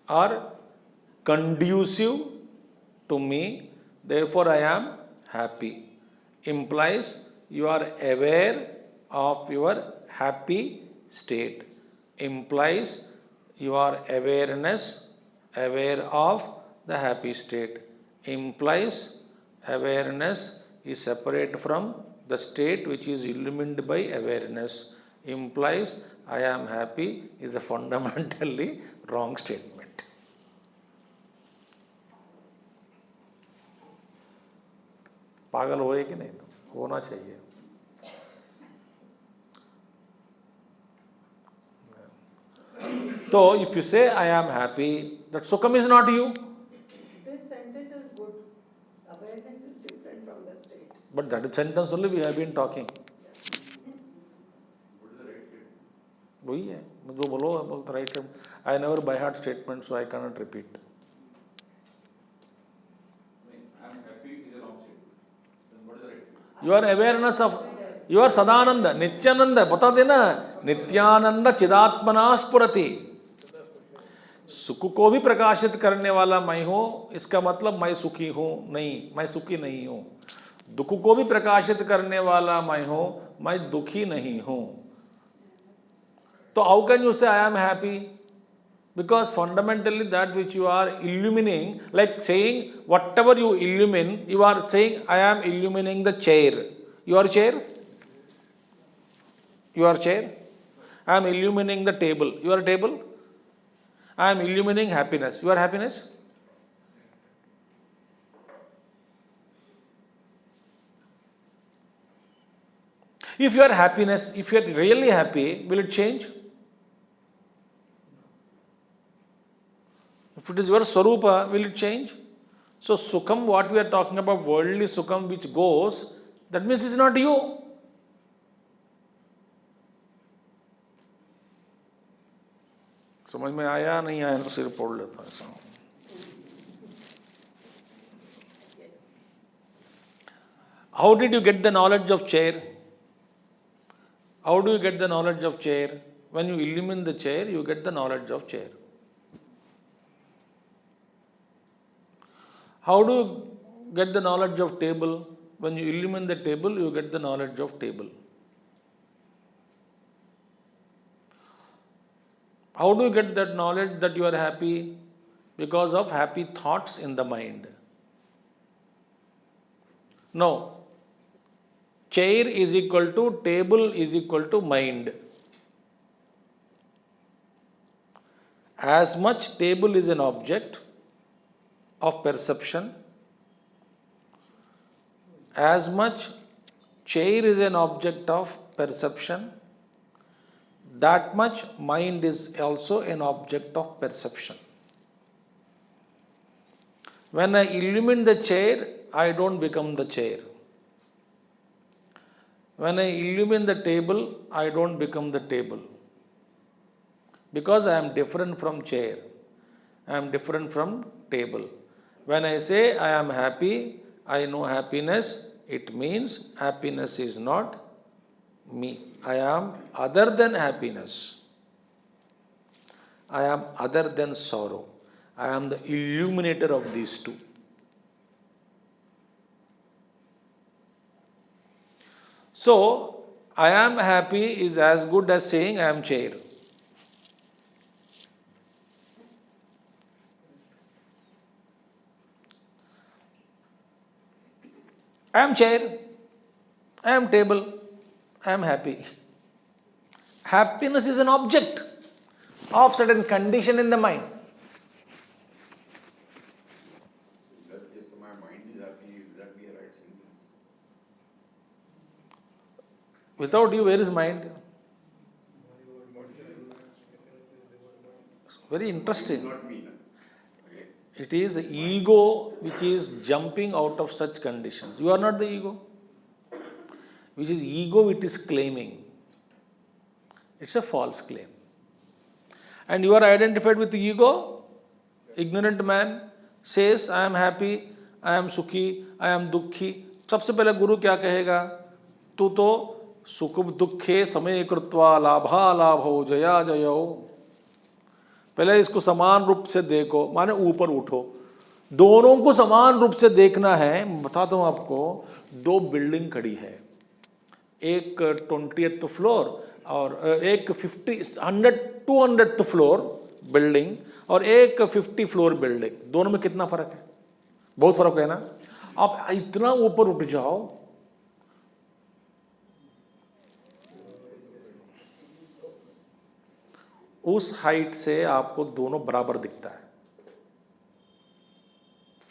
Speaker 1: are conducive to me, therefore I am happy. Implies you are aware of your happy state. Implies your awareness, aware of the happy state. Implies awareness is separate from the state which is illumined by awareness. Implies I am happy is a fundamentally wrong statement. पागल होए कि नहीं? तो होना चाहिए। So if you say I am happy, that Sukham is not you.
Speaker 2: This sentence is good. Awareness is different from the state.
Speaker 1: But that sentence only we have been talking. वही है जो बोलो बोलते right. I never by heart statement, so I cannot repeat. Your awareness of your Sadananda, Nityananda, बता देना नित्यानंद चिदात्मना स्फुरति. सुख को भी प्रकाशित करने वाला मैं हूँ, इसका मतलब मैं सुखी हूँ नहीं, मैं सुखी नहीं हूँ. दुख को भी प्रकाशित करने वाला मैं हूँ, मैं दुखी नहीं हूँ. तो how can you say I am happy? Because fundamentally that which you are illumining, like saying whatever you illumine, you are saying I am illumining the chair. You are chair? You are chair? I am illumining the table. You are table? I am illumining happiness. You are happiness? If you are happiness, if you are really happy, will it change? If it is your Swarupa, will it change? So Sukham, what we are talking about, worldly Sukham which goes, that means it's not you. समझ में आया नहीं आया तो सिर फोड़ लेता ऐसा. How did you get the knowledge of chair? How do you get the knowledge of chair? When you illumine the chair, you get the knowledge of chair. How do you get the knowledge of table? When you illumine the table, you get the knowledge of table. How do you get that knowledge that you are happy? Because of happy thoughts in the mind. No. Chair is equal to table is equal to mind. As much table is an object of perception, as much chair is an object of perception, that much mind is also an object of perception. When I illumine the chair, I don't become the chair. When I illumine the table, I don't become the table. Because I am different from chair. I am different from table. When I say I am happy, I know happiness, it means happiness is not me. I am other than happiness. I am other than sorrow. I am the illuminator of these two. So, I am happy is as good as saying I am chair. I am chair. I am table. I am happy. Happiness is an object of certain condition in the mind.
Speaker 3: Yes, my mind is happy, will that be a right sentence?
Speaker 1: Without you, where is mind? Very interesting.
Speaker 3: Not me.
Speaker 1: It is the ego which is jumping out of such conditions. You are not the ego. Which is ego it is claiming. It's a false claim. And you are identified with the ego. Ignorant man says, I am happy, I am sukhi, I am dukhi. सबसे पहले गुरु क्या कहेगा? तू तो सुख दुखे समय कृत्वा लाभा लाभो जया जयो. पहले इसको समान रूप से देखो, माने ऊपर उठो. दोनों को समान रूप से देखना है. बताता हूँ आपको, दो बिल्डिंग खड़ी है. एक 20th फ्लोर और एक 200th फ्लोर बिल्डिंग और एक 50 फ्लोर बिल्डिंग. दोनों में कितना फर्क है? बहुत फर्क है ना. आप इतना ऊपर उठ जाओ, उस हाइट से आपको दोनों बराबर दिखता है.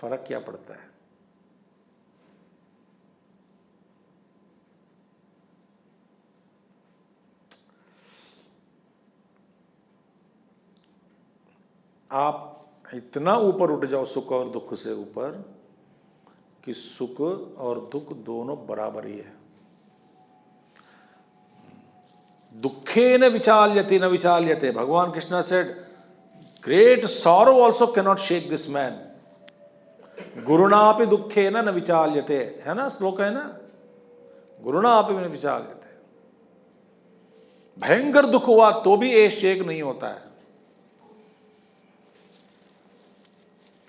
Speaker 1: फर्क क्या पड़ता है? आप इतना ऊपर उठ जाओ सुख और दुख से ऊपर कि सुख और दुख दोनों बराबर ही है। दुखे न विचाल्यते न विचाल्यते, भगवान Krishna said great sorrow also cannot shake this man, गुरुणापि दुखे न विचाल्यते, है ना श्लोक है ना, गुरुणापि न विचाल्यते। भयंकर दुख हुआ तो भी ये शेक नहीं होता है।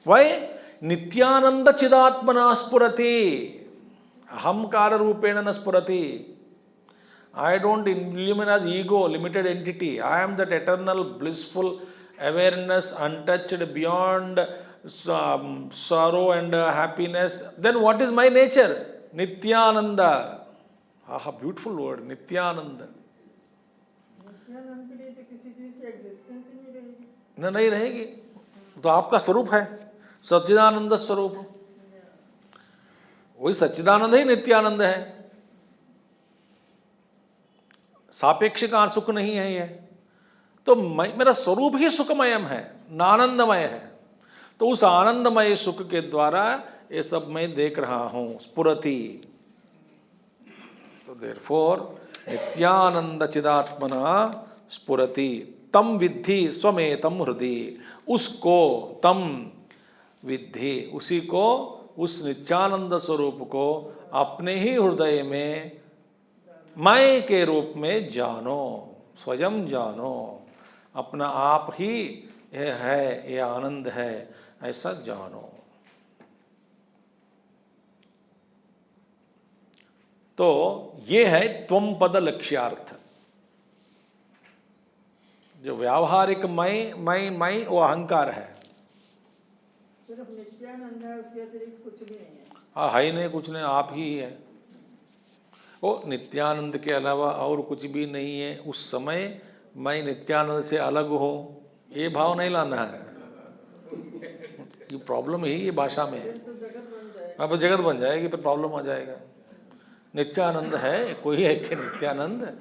Speaker 1: वही नित्यानंद चिदात्मना स्फुरति, अहंकार रूपेण न स्फुरति। I don't illumine as ego, limited entity. I am that eternal blissful awareness, untouched beyond sorrow and happiness. Then what is my nature? Nityananda. Ah, beautiful word, Nityananda.
Speaker 2: Nityanand के लिए तो किसी चीज की एग्जिस्टेंस ही नहीं रहेगी।
Speaker 1: न नहीं रहेगी, तो आपका स्वरूप है सच्चिदानंद स्वरूप, वही सच्चिदानंद ही नित्यानंद है। सापेक्षिक सुख नहीं है ये, तो मेरा स्वरूप ही सुखमयम है, आनंदमय है। तो उस आनंदमय सुख के द्वारा ये सब मैं देख रहा हूं, स्फुरति। तो देयरफॉर नित्यानंद चिदात्मना स्फुरति तम विद्धि स्वमेतम हृदि, उसको तम विद्धि, उसी को, उस नित्यानंद स्वरूप को अपने ही हृदय में मैं के रूप में जानो, स्वयं जानो, अपना आप ही ये है, ये आनंद है, ऐसा जानो। तो ये है त्वम पद लक्ष्यार्थ। जो व्यावहारिक मैं वो अहंकार है,
Speaker 2: सिर्फ नित्यानंद है, उसके अतिरिक्त कुछ भी नहीं है।
Speaker 1: हाँ, है ही नहीं, कुछ नहीं, आप ही है। वो नित्यानंद के अलावा और कुछ भी नहीं है। उस समय मैं नित्यानंद से अलग हूँ, ये भाव नहीं लाना है। ये प्रॉब्लम ही ये भाषा में है।
Speaker 2: तो जगत बन जाएगा।
Speaker 1: अब जगत बन जाएगी, फिर प्रॉब्लम आ जाएगा। नित्यानंद है, कोई है कि नित्यानंद,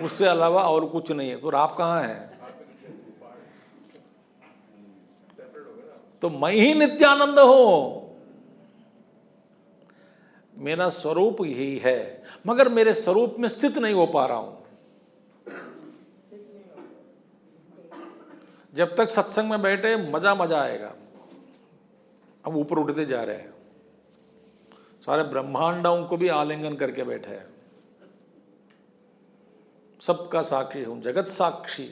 Speaker 1: उससे अलावा और कुछ नहीं है, तो आप कहाँ हैं? तो मैं ही नित्यानंद हूँ, मेरा स्वरूप यही है, मगर मेरे स्वरूप में स्थित नहीं हो पा रहा हूं। जब तक सत्संग में बैठे मजा आएगा। अब ऊपर उठते जा रहे हैं, सारे ब्रह्मांडों को भी आलिंगन करके बैठे हैं। सबका साक्षी हूं, जगत साक्षी,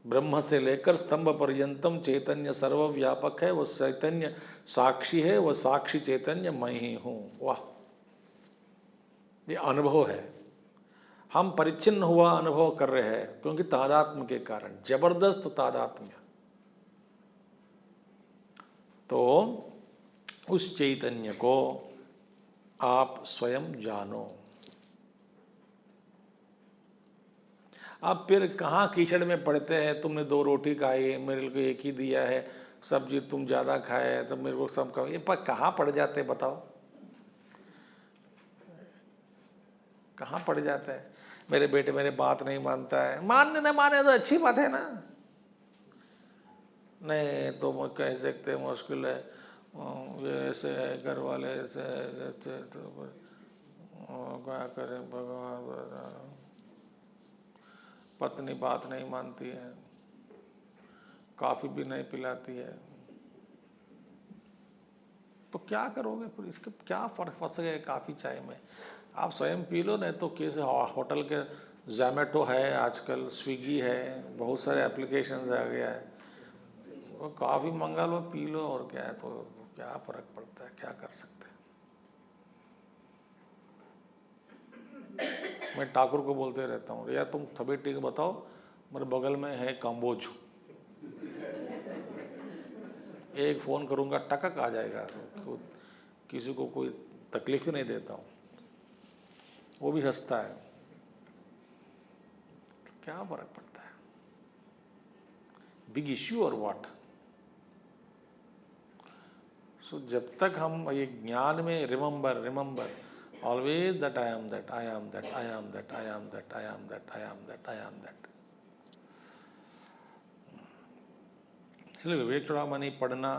Speaker 1: ब्रह्म से लेकर स्तंभ पर्यंतम चैतन्य सर्वव्यापक है, वह चैतन्य साक्षी है, वह साक्षी चैतन्य मैं ही हूं। वाह, ये अनुभव है। हम परिच्छिन्न हुआ अनुभव कर रहे हैं, क्योंकि तादात्म्य के कारण, जबरदस्त तादात्म्य। तो उस चैतन्य को आप स्वयं जानो। आप फिर कहाँ कीचड़ में पड़ते हैं, तुमने 2 रोटी खाई, मेरे को एक ही दिया है, सब्जी तुम ज़्यादा खाए तो मेरे को सब खाओ, ये पर कहाँ पड़ जाते हैं बताओ? कहाँ पड़ जाता है? मेरे बेटे मेरे बात नहीं मानता है, मानने न माने तो अच्छी बात है ना, नहीं तो मैं कह सकते मुश्किल है, ये ऐसे है, घर वाले ऐसे है, तो क्या करें भगवान, पत्नी बात नहीं मानती है, कॉफ़ी भी नहीं पिलाती है, तो क्या करोगे फिर? इसके क्या फर्क फंस गए कॉफ़ी चाय में? आप स्वयं पी लो, नहीं तो कैसे होटल के ज़ोमैटो है आजकल, स्विगी है, बहुत सारे एप्लीकेशंस आ गया है, वो कॉफ़ी मंगा लो, पी लो, और क्या है, तो क्या फ़र्क पड़ता है, क्या कर सकते हैं। मैं ठाकुर को बोलते रहता हूँ, यार तुम तबीयत ठीक बताओ, मेरे बगल में है काम्बोज, एक फ़ोन करूँगा टकक आ जाएगा, तो किसी को कोई तकलीफ ही नहीं देता हूँ, वो भी हंसता है, तो क्या फ़र्क पड़ता है? बिग इश्यू और व्हाट? सो जब तक हम ये ज्ञान में remember always that I am that, I am that, I am that, I am that, I am that, I am that, I am that. इसलिए विवेक चूड़ामणि पढ़ना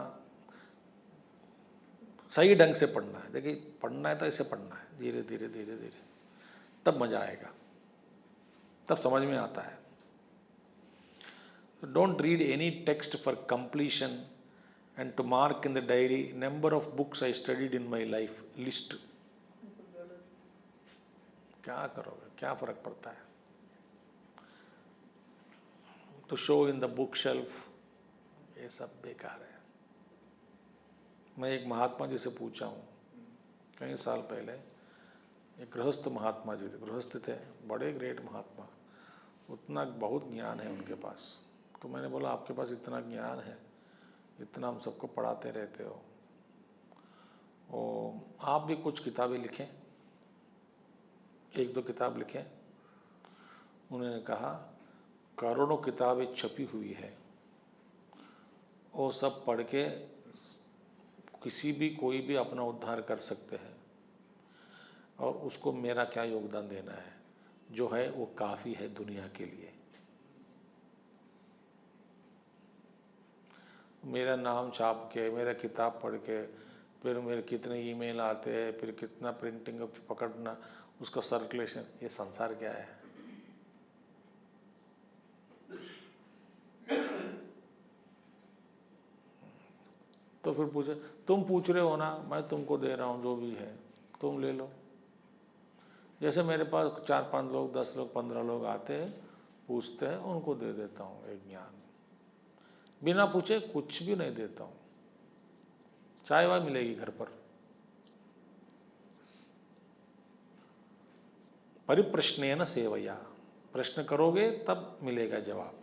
Speaker 1: सही ढंग से पढ़ना है। देखिए पढ़ना है तो ऐसे पढ़ना है, धीरे धीरे धीरे धीरे, तब मजा आएगा, तब समझ में आता है। Don't read any text for completion and to mark in the diary number of books I studied in my life, list. क्या करोगे, क्या फर्क पड़ता है? To show in the book shelf, ये सब बेकार है। मैं एक महात्मा जी से पूछा हूँ कई साल पहले, एक गृहस्थ महात्मा जी थे, गृहस्थ थे, बड़े ग्रेट महात्मा, उतना बहुत ज्ञान है उनके पास। तो मैंने बोला आपके पास इतना ज्ञान है, इतना हम सबको पढ़ाते रहते हो, और आप भी कुछ किताबें लिखें, एक दो किताब लिखें। उन्होंने कहा करोड़ों किताबें छपी हुई है, वो सब पढ़ के किसी भी कोई भी अपना उद्धार कर सकते हैं, और उसको मेरा क्या योगदान देना है, जो है वो काफ़ी है दुनिया के लिए। मेरा नाम छाप के, मेरा किताब पढ़ के, फिर मेरे कितने ईमेल आते हैं, फिर कितना प्रिंटिंग पकड़ना, उसका सर्कुलेशन, ये संसार क्या है? तो फिर पूछे, तुम पूछ रहे हो ना, मैं तुमको दे रहा हूँ, जो भी है तुम ले लो। जैसे मेरे पास 4-5 लोग, 10 लोग, 15 लोग आते हैं, पूछते हैं, उनको दे देता हूँ एक ज्ञान, बिना पूछे कुछ भी नहीं देता हूँ। चाय वाय मिलेगी घर पर, परिप्रश्नेन सेवया, प्रश्न करोगे तब मिलेगा जवाब।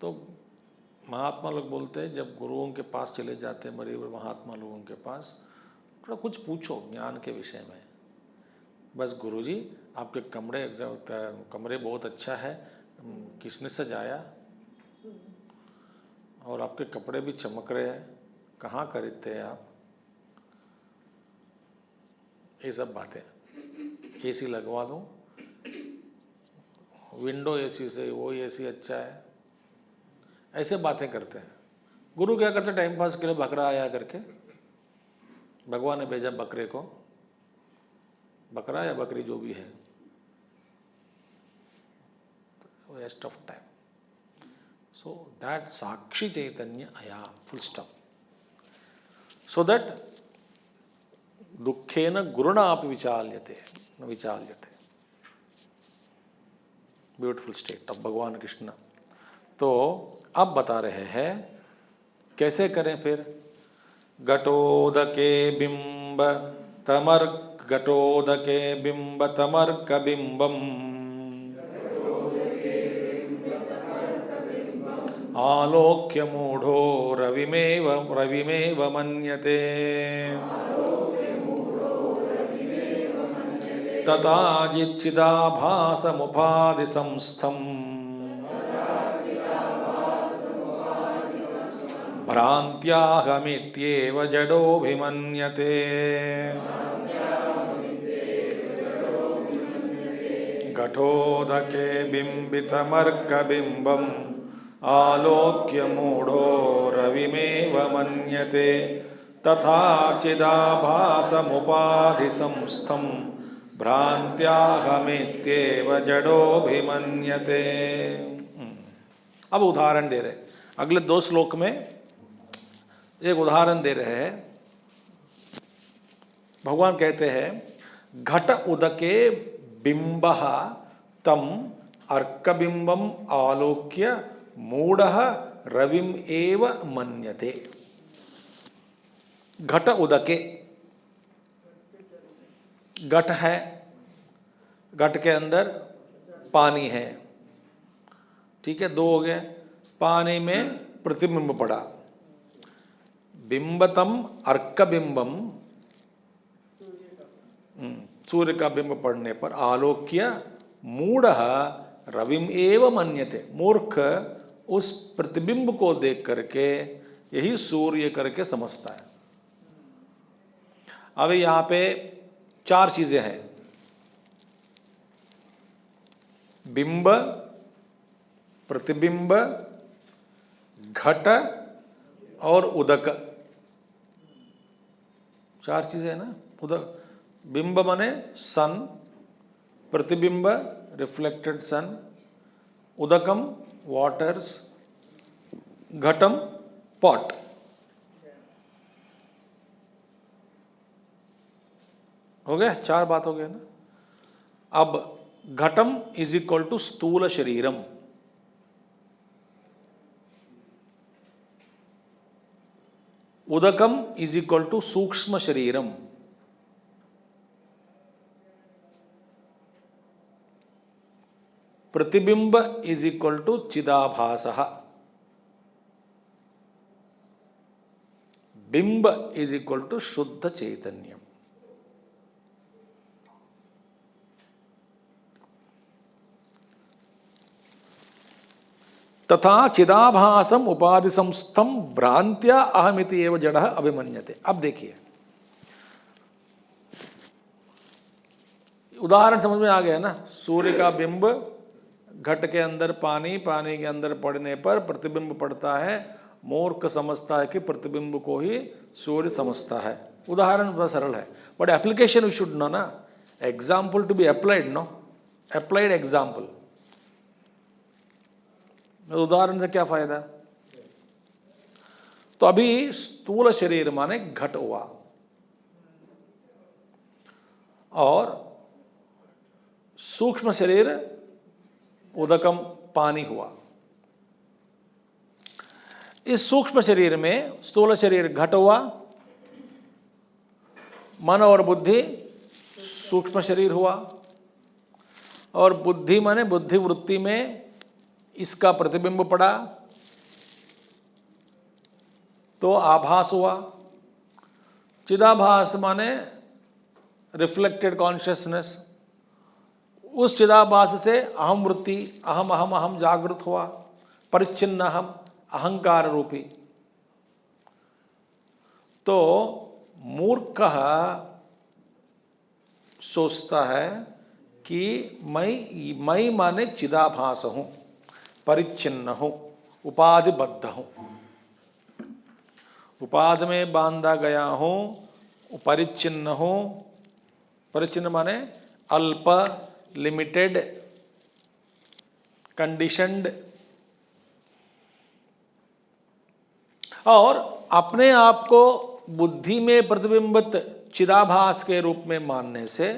Speaker 1: तो महात्मा लोग बोलते हैं जब गुरुओं के पास चले जाते हैं, मरे हुए महात्मा लोगों के पास, थोड़ा कुछ पूछो ज्ञान के विषय में। बस गुरुजी आपके कमरे बहुत अच्छा है, किसने सजाया, और आपके कपड़े भी चमक रहे हैं, कहाँ खरीदते हैं आप, ये सब बातें। एसी लगवा दूँ, विंडो एसी से वो एसी अच्छा है, ऐसे बातें करते हैं। गुरु क्या करते, टाइम पास के लिए बकरा आया करके, भगवान ने भेजा बकरे को, बकरा या बकरी जो भी है, waste of time. So that साक्षी चैतन्य आया, फुल स्टॉप। सो दैट दुखेन गुरुणा अपि विचाल्यते न विचाल्यते। ब्यूटिफुल स्टेट ऑफ भगवान कृष्ण। तो अब बता रहे हैं कैसे करें फिर। घटोदके बिंब तमर्क, घटोदके बिंब तमर्क बिंबम, आलोक्य मूढ़ो रविमेव रविमेव मन्यते, तथा चिदाभासमुपाधि संस्थम, भ्रान्त्याहमित्येव जडोऽभिमन्यते। घटोदके बिंबितमर्कबिंबम्, आलोक्य मूढ़ो रविमेव मन्यते, तथा चिदाभासमुपाधि संस्थम, भ्रान्त्याहमित्येव जडोऽभिमन्यते। अब उदाहरण दे रहे, अगले 2 श्लोक में एक उदाहरण दे रहे हैं। भगवान कहते हैं घट उदके बिंबः तम अर्कबिंबम आलोक्य मूढ़ः रविम एव मन्यते। घट उदके, घट है, घट के अंदर पानी है, ठीक है, 2 हो गए। पानी में प्रतिबिंब पड़ा, बिंबतम अर्कबिंबम, सूर्य का बिंब पड़ने पर आलोक्य मूढ़ः रविम एव मन्यते, मूर्ख उस प्रतिबिंब को देख करके यही सूर्य करके समझता है। अब यहाँ पे 4 चीजें हैं, बिंब, प्रतिबिंब, घट और उदक, 4 चीजें है ना। उदक, बिंब माने सन, प्रतिबिंब रिफ्लेक्टेड सन, उदकम वाटर्स, घटम पॉट। हो गया, 4 बात हो गया ना। अब घटम इज इक्वल टू स्थूल शरीरम, उदकम इज इक्वल टू सूक्ष्म शरीरम, प्रतिबिंब इज इक्वल टू चिदाभासः, बिंब इज इक्वल टू शुद्ध चैतन्यम। तथा चिदाभासम उपाधि संस्थम भ्रांत्या अहमिति एव जड़ः अभिमन्यते। अब देखिए, उदाहरण समझ में आ गया ना। सूर्य का बिंब घट के अंदर पानी, पानी के अंदर पड़ने पर प्रतिबिंब पड़ता है। मूर्ख समझता है कि प्रतिबिंब को ही सूर्य समझता है। उदाहरण बड़ा सरल है, but application we should know ना। Example to be applied, no applied example. उदाहरण से क्या फायदा। तो अभी स्थूल शरीर माने घट हुआ और सूक्ष्म शरीर उदकम पानी हुआ। इस सूक्ष्म शरीर में स्थूल शरीर घट हुआ, मन और बुद्धि सूक्ष्म शरीर हुआ, और बुद्धि माने बुद्धि वृत्ति में इसका प्रतिबिंब पड़ा तो आभास हुआ। चिदाभास माने रिफ्लेक्टेड कॉन्शियसनेस, उस चिदाभास से अहम वृत्ति, अहम अहम अहम जागृत हुआ, परिच्छिन्न अहम, अहंकार रूपी। तो मूर्ख सोचता है कि मैं माने चिदाभास हूं, परिच्छिन्न हूं, उपाधिबद्ध हूं, उपाधि में बांधा गया हूं, परिच्छिन्न हूं। परिच्छिन्न माने अल्प, लिमिटेड, कंडीशनड, और अपने आप को बुद्धि में प्रतिबिंबित चिदाभास के रूप में मानने से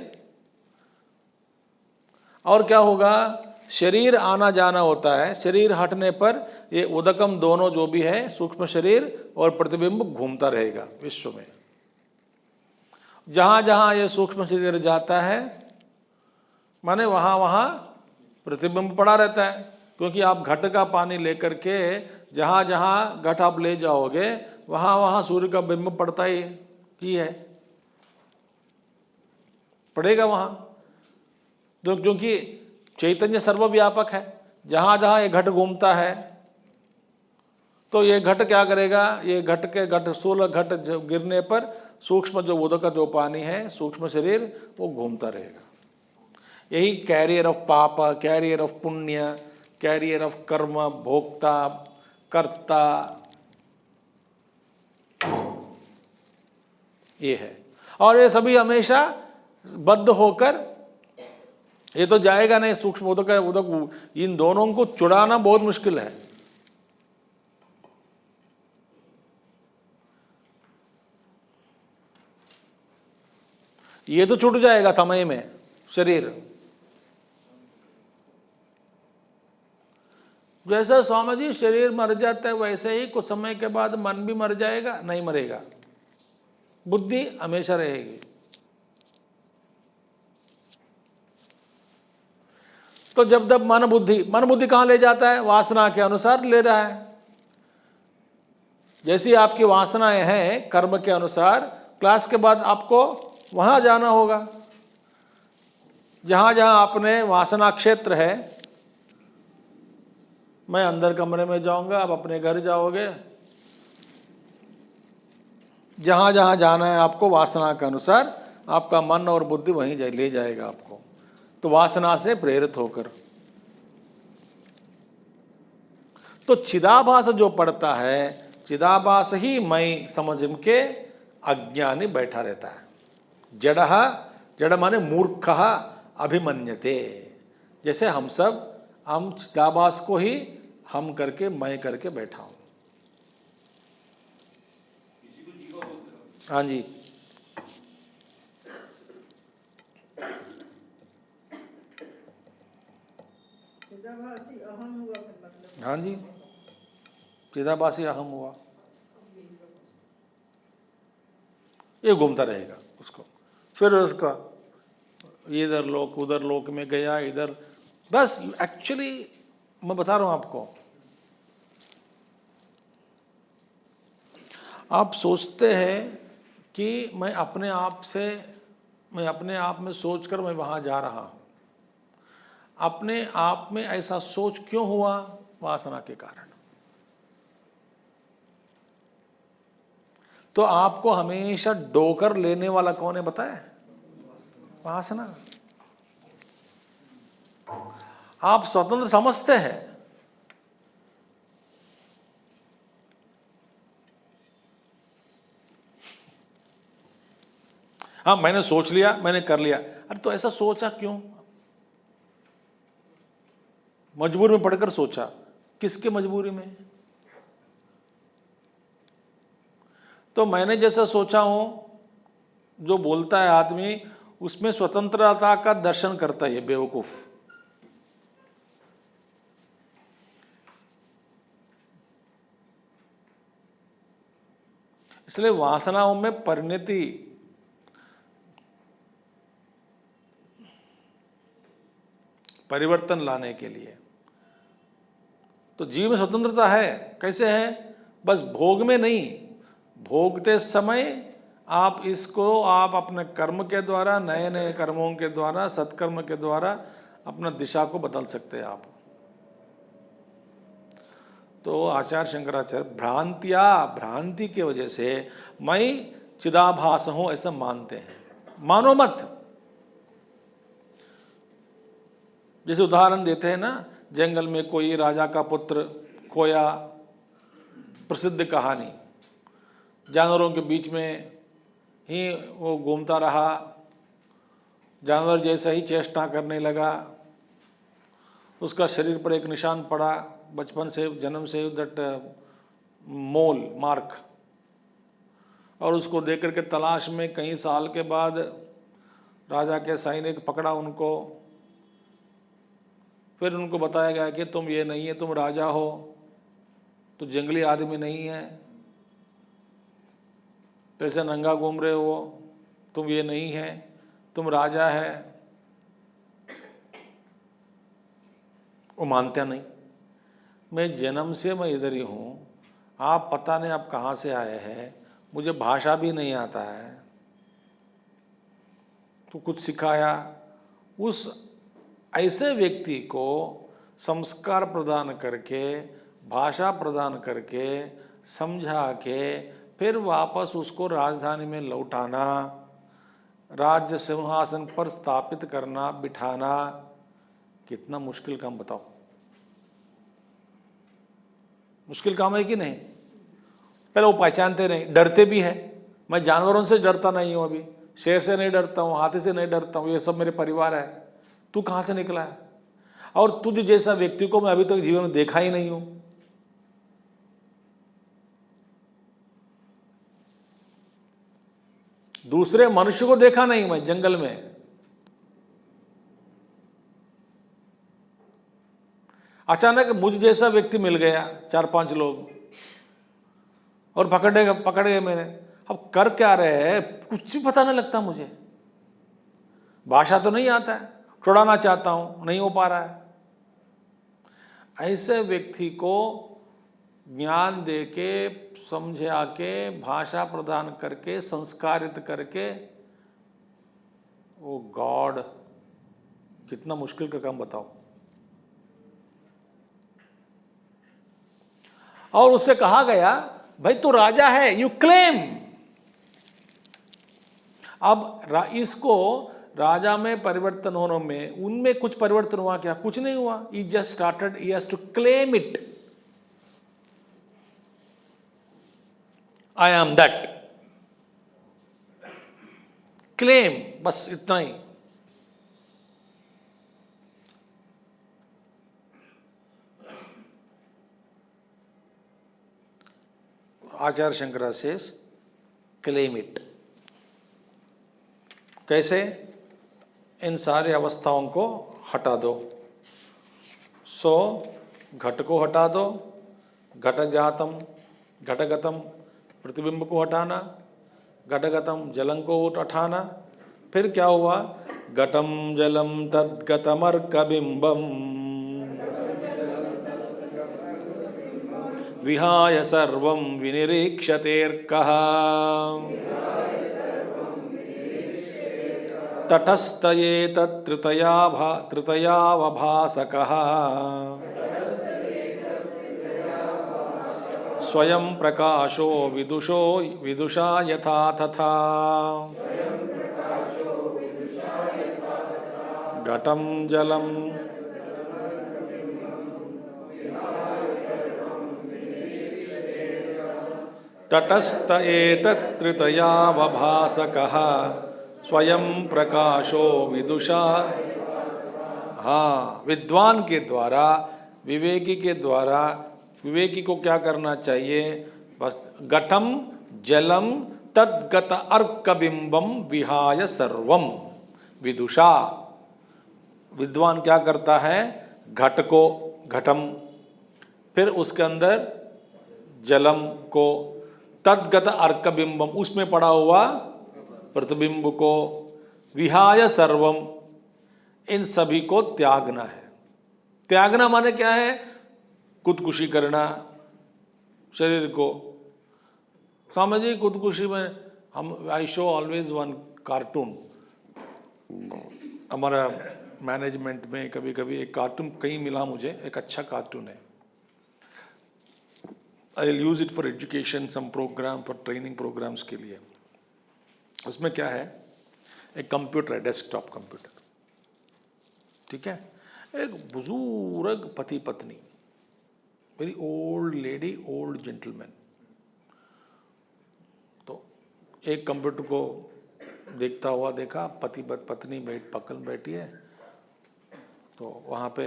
Speaker 1: और क्या होगा, शरीर आना जाना होता है। शरीर हटने पर ये उदकम दोनों जो भी है, सूक्ष्म शरीर और प्रतिबिंब घूमता रहेगा विश्व में। जहां जहां ये सूक्ष्म शरीर जाता है माने वहां वहां प्रतिबिंब पड़ा रहता है। क्योंकि आप घट का पानी लेकर के जहां जहां घट आप ले जाओगे वहां वहां सूर्य का बिंब पड़ता ही है, पड़ेगा वहां। तो क्योंकि चैतन्य सर्वव्यापक है, जहां जहां ये घट घूमता है तो ये घट क्या करेगा, ये घट स्थूल घट गिरने पर सूक्ष्म जो उदक जो पानी है, सूक्ष्म शरीर, वो घूमता रहेगा। यही कैरियर ऑफ पाप, कैरियर ऑफ पुण्य, कैरियर ऑफ कर्म, भोक्ता, कर्ता, ये है। और ये सभी हमेशा बद्ध होकर, ये तो जाएगा नहीं, सूक्ष्म उदक, इन दोनों को छुड़ाना बहुत मुश्किल है। ये तो छूट जाएगा समय में शरीर। जैसा स्वामी जी शरीर मर जाता है वैसे ही कुछ समय के बाद मन भी मर जाएगा, नहीं मरेगा, बुद्धि हमेशा रहेगी। तो जब जब मन बुद्धि कहां ले जाता है, वासना के अनुसार ले रहा है। जैसी आपकी वासनाएं हैं कर्म के अनुसार, क्लास के बाद आपको वहां जाना होगा जहां जहां आपने वासना क्षेत्र है। मैं अंदर कमरे में जाऊंगा, आप अपने घर जाओगे, जहां जहां जाना है आपको वासना के अनुसार, आपका मन और बुद्धि वहीं ले जाएगा आपको। तो वासना से प्रेरित होकर तो चिदाभास जो पढ़ता है, चिदाभास ही मैं समझ के अज्ञानी बैठा रहता है। जड़, जड़ माने मूर्ख अभिमन्यते। जैसे हम चिदाभास को ही हम करके मैं करके बैठा हूं। हाँ जी,
Speaker 2: चिदाभासी अहम हुआ फिर मतलब।
Speaker 1: हाँ जी, चिदाभासी अहम हुआ, ये घूमता रहेगा उसको। फिर उसका इधर लोक उधर लोक में गया, इधर बस। एक्चुअली मैं बता रहा हूं आपको, आप सोचते हैं कि मैं अपने आप में सोचकर मैं वहां जा रहा हूं। अपने आप में ऐसा सोच क्यों हुआ? वासना के कारण। तो आपको हमेशा डोकर लेने वाला कौन है बताए? वासना। आप स्वतंत्र समझते हैं, हाँ मैंने सोच लिया, मैंने कर लिया। अरे तो ऐसा सोचा क्यों? मजबूरी में पढ़कर सोचा। किसके मजबूरी में? तो मैंने जैसा सोचा हूं, जो बोलता है आदमी, उसमें स्वतंत्रता का दर्शन करता है बेवकूफ। इसलिए वासनाओं में परिणति, परिवर्तन लाने के लिए तो जीव में स्वतंत्रता है। कैसे है? बस भोग में नहीं, भोगते समय आप अपने कर्म के द्वारा, नए नए कर्मों के द्वारा, सत्कर्म के द्वारा अपना दिशा को बदल सकते हैं आप। तो आचार्य शंकराचार्य भ्रांति की वजह से मैं चिदाभास हूं ऐसा मानते हैं। मानो मत। जैसे उदाहरण देते हैं ना, जंगल में कोई राजा का पुत्र खोया, प्रसिद्ध कहानी। जानवरों के बीच में ही वो घूमता रहा, जानवर जैसा ही चेष्टा करने लगा, उसका शरीर पर एक निशान पड़ा बचपन से, जन्म से, दैट मोल मार्क। और उसको देख करके तलाश में कई साल के बाद राजा के सैनिक पकड़ा उनको। फिर उनको बताया गया कि तुम ये नहीं है, तुम राजा हो, तो जंगली आदमी नहीं है, कैसे नंगा घूम रहे हो, तुम ये नहीं है, तुम राजा है। वो मानते नहीं। मैं जन्म से मैं इधर ही हूँ, आप पता नहीं आप कहाँ से आए हैं, मुझे भाषा भी नहीं आता है, तो कुछ सिखाया। उस ऐसे व्यक्ति को संस्कार प्रदान करके, भाषा प्रदान करके, समझा के, फिर वापस उसको राजधानी में लौटाना, राज्य सिंहासन पर स्थापित करना, बिठाना, कितना मुश्किल काम बताओ। मुश्किल काम है कि नहीं? पहले वो पहचानते नहीं, डरते भी है। मैं जानवरों से डरता नहीं हूँ, अभी शेर से नहीं डरता हूँ, हाथी से नहीं डरता हूँ, ये सब मेरे परिवार है। तू कहाँ से निकला है? और तुझ जैसा व्यक्ति को मैं अभी तक जीवन में देखा ही नहीं हूं। दूसरे मनुष्य को देखा नहीं मैं जंगल में। अचानक मुझ जैसा व्यक्ति मिल गया, 4-5 लोग, और पकड़ गए मैंने। अब कर क्या रहे हैं कुछ भी पता नहीं लगता मुझे। भाषा तो नहीं आता है, छुड़ाना चाहता हूं, नहीं हो पा रहा है। ऐसे व्यक्ति को ज्ञान देके, समझा के, भाषा प्रदान करके, संस्कारित करके, ओ गॉड, कितना मुश्किल का काम बताओ। और उससे कहा गया भाई तू राजा है, यू क्लेम। अब इसको राजा में परिवर्तन होने में, उनमें कुछ परिवर्तन हुआ क्या? कुछ नहीं हुआ। He just started, he has to claim it. I am that, claim, बस इतना ही। Acharya Shankara says claim it. कैसे? इन सारी अवस्थाओं को हटा दो। सो घट को हटा दो, घट जातम घटगतम, प्रतिबिंब को हटाना, घटगतम जलं को उठाना। फिर क्या हुआ? घटम जलम तद्गतमर्कबिंबम विहाय सर्वं विनिरीक्षतेऽर्कः तटस्थ एतत्तृतयावभासकः स्वयं प्रकाशो विदुषा यथा तथा घटं जलं तटस्थ एतत्तृतयावभासकः स्वयं प्रकाशो विदुषा। हाँ, विद्वान के द्वारा, विवेकी के द्वारा, विवेकी को क्या करना चाहिए? बस घटम जलम तद्गत अर्कबिंबम विहाय सर्वम विदुषा। विद्वान क्या करता है? घट को, घटम, फिर उसके अंदर जलम को, तद्गत अर्कबिंबम, उसमें पड़ा हुआ प्रतिबिंब को, विहाय सर्वम, इन सभी को त्यागना है। त्यागना माने क्या है? खुदकुशी करना शरीर को। समझिए, खुदकुशी में हम, I show always one cartoon. हमारा मैनेजमेंट में कभी कभी एक कार्टून कहीं मिला मुझे, एक अच्छा कार्टून है। I will use it for education, some program, for training programs के लिए। उसमें क्या है? एक कंप्यूटर है, डेस्कटॉप कंप्यूटर, ठीक है। एक बुजुर्ग पति पत्नी, very old lady, old gentleman, तो एक कंप्यूटर को देखता हुआ देखा, पति पत्नी पकड़ बैठी है, तो वहाँ पे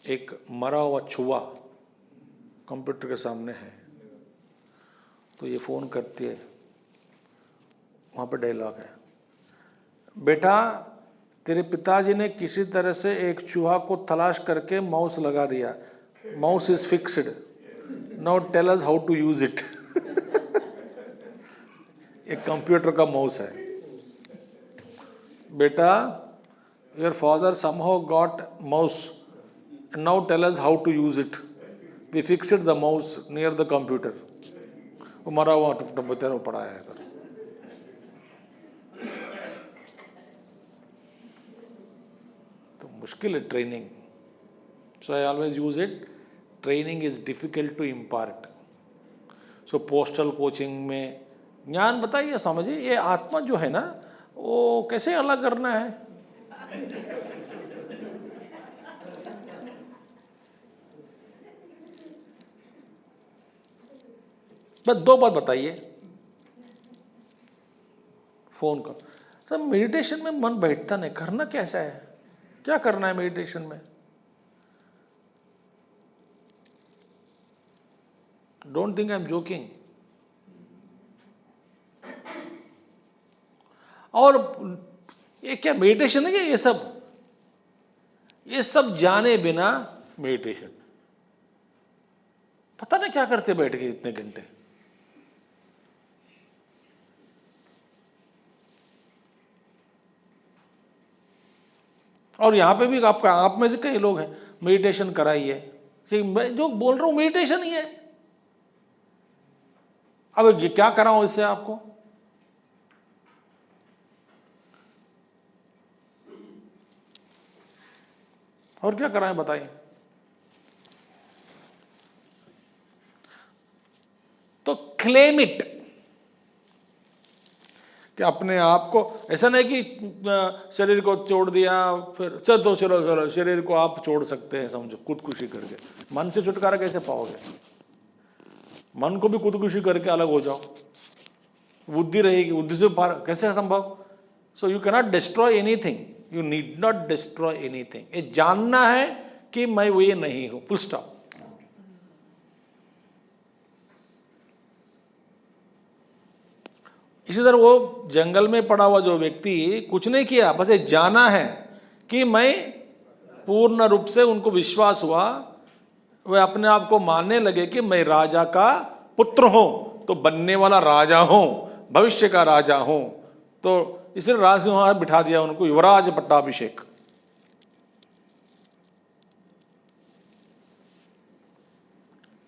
Speaker 1: एक मरा हुआ चूहा कंप्यूटर के सामने है। तो ये फ़ोन करती है, वहाँ पे डायलॉग है, बेटा तेरे पिताजी ने किसी तरह से एक चूहा को तलाश करके माउस लगा दिया, mouse is fixed, now tell us how to use it. एक कंप्यूटर का माउस है। बेटा your father somehow got mouse, now tell us how to use it, we fixed the mouse near the computer. वो मरा हुआ टुकड़ा पड़ा है इधर। तो मुश्किल है training, so I always use it. Training is difficult to impart. So postal coaching में ज्ञान बताइए, समझिए, ये आत्मा जो है ना, वो कैसे अलग करना है। बस दो बात बताइए फोन का। सर मेडिटेशन में मन बैठता नहीं, करना कैसा है? क्या करना है मेडिटेशन में? Don't think I am joking. और ये क्या मेडिटेशन है? ये सब जाने बिना मेडिटेशन, पता नहीं क्या करते बैठ के इतने घंटे। और यहाँ पे भी आपका, आप में से कई लोग हैं मेडिटेशन कराइए, कि मैं जो बोल रहा हूँ मेडिटेशन ही है। अब ये क्या कराऊं इससे आपको? और क्या कराएं बताइए? तो क्लेम इट, कि अपने आप को, ऐसा नहीं कि शरीर को छोड़ दिया फिर चलो शरीर को आप छोड़ सकते हैं, समझो, खुदकुशी करके। मन से छुटकारा कैसे पाओगे? मन को भी खुदकुशी करके अलग हो जाओ, बुद्धि रहेगी, बुद्धि से पार कैसे संभव? So you cannot destroy anything, you need not destroy anything. ये जानना है कि मैं वो ये नहीं हूं, फुल स्टॉप। इसी तरह वो जंगल में पड़ा हुआ जो व्यक्ति कुछ नहीं किया, बस ये जाना है कि मैं पूर्ण रूप से, उनको विश्वास हुआ, वे अपने आप को मानने लगे कि मैं राजा का पुत्र हूं, तो बनने वाला राजा हूं, भविष्य का राजा हूं। तो इसलिए राज वहां बिठा दिया उनको, युवराज पट्टाभिषेक।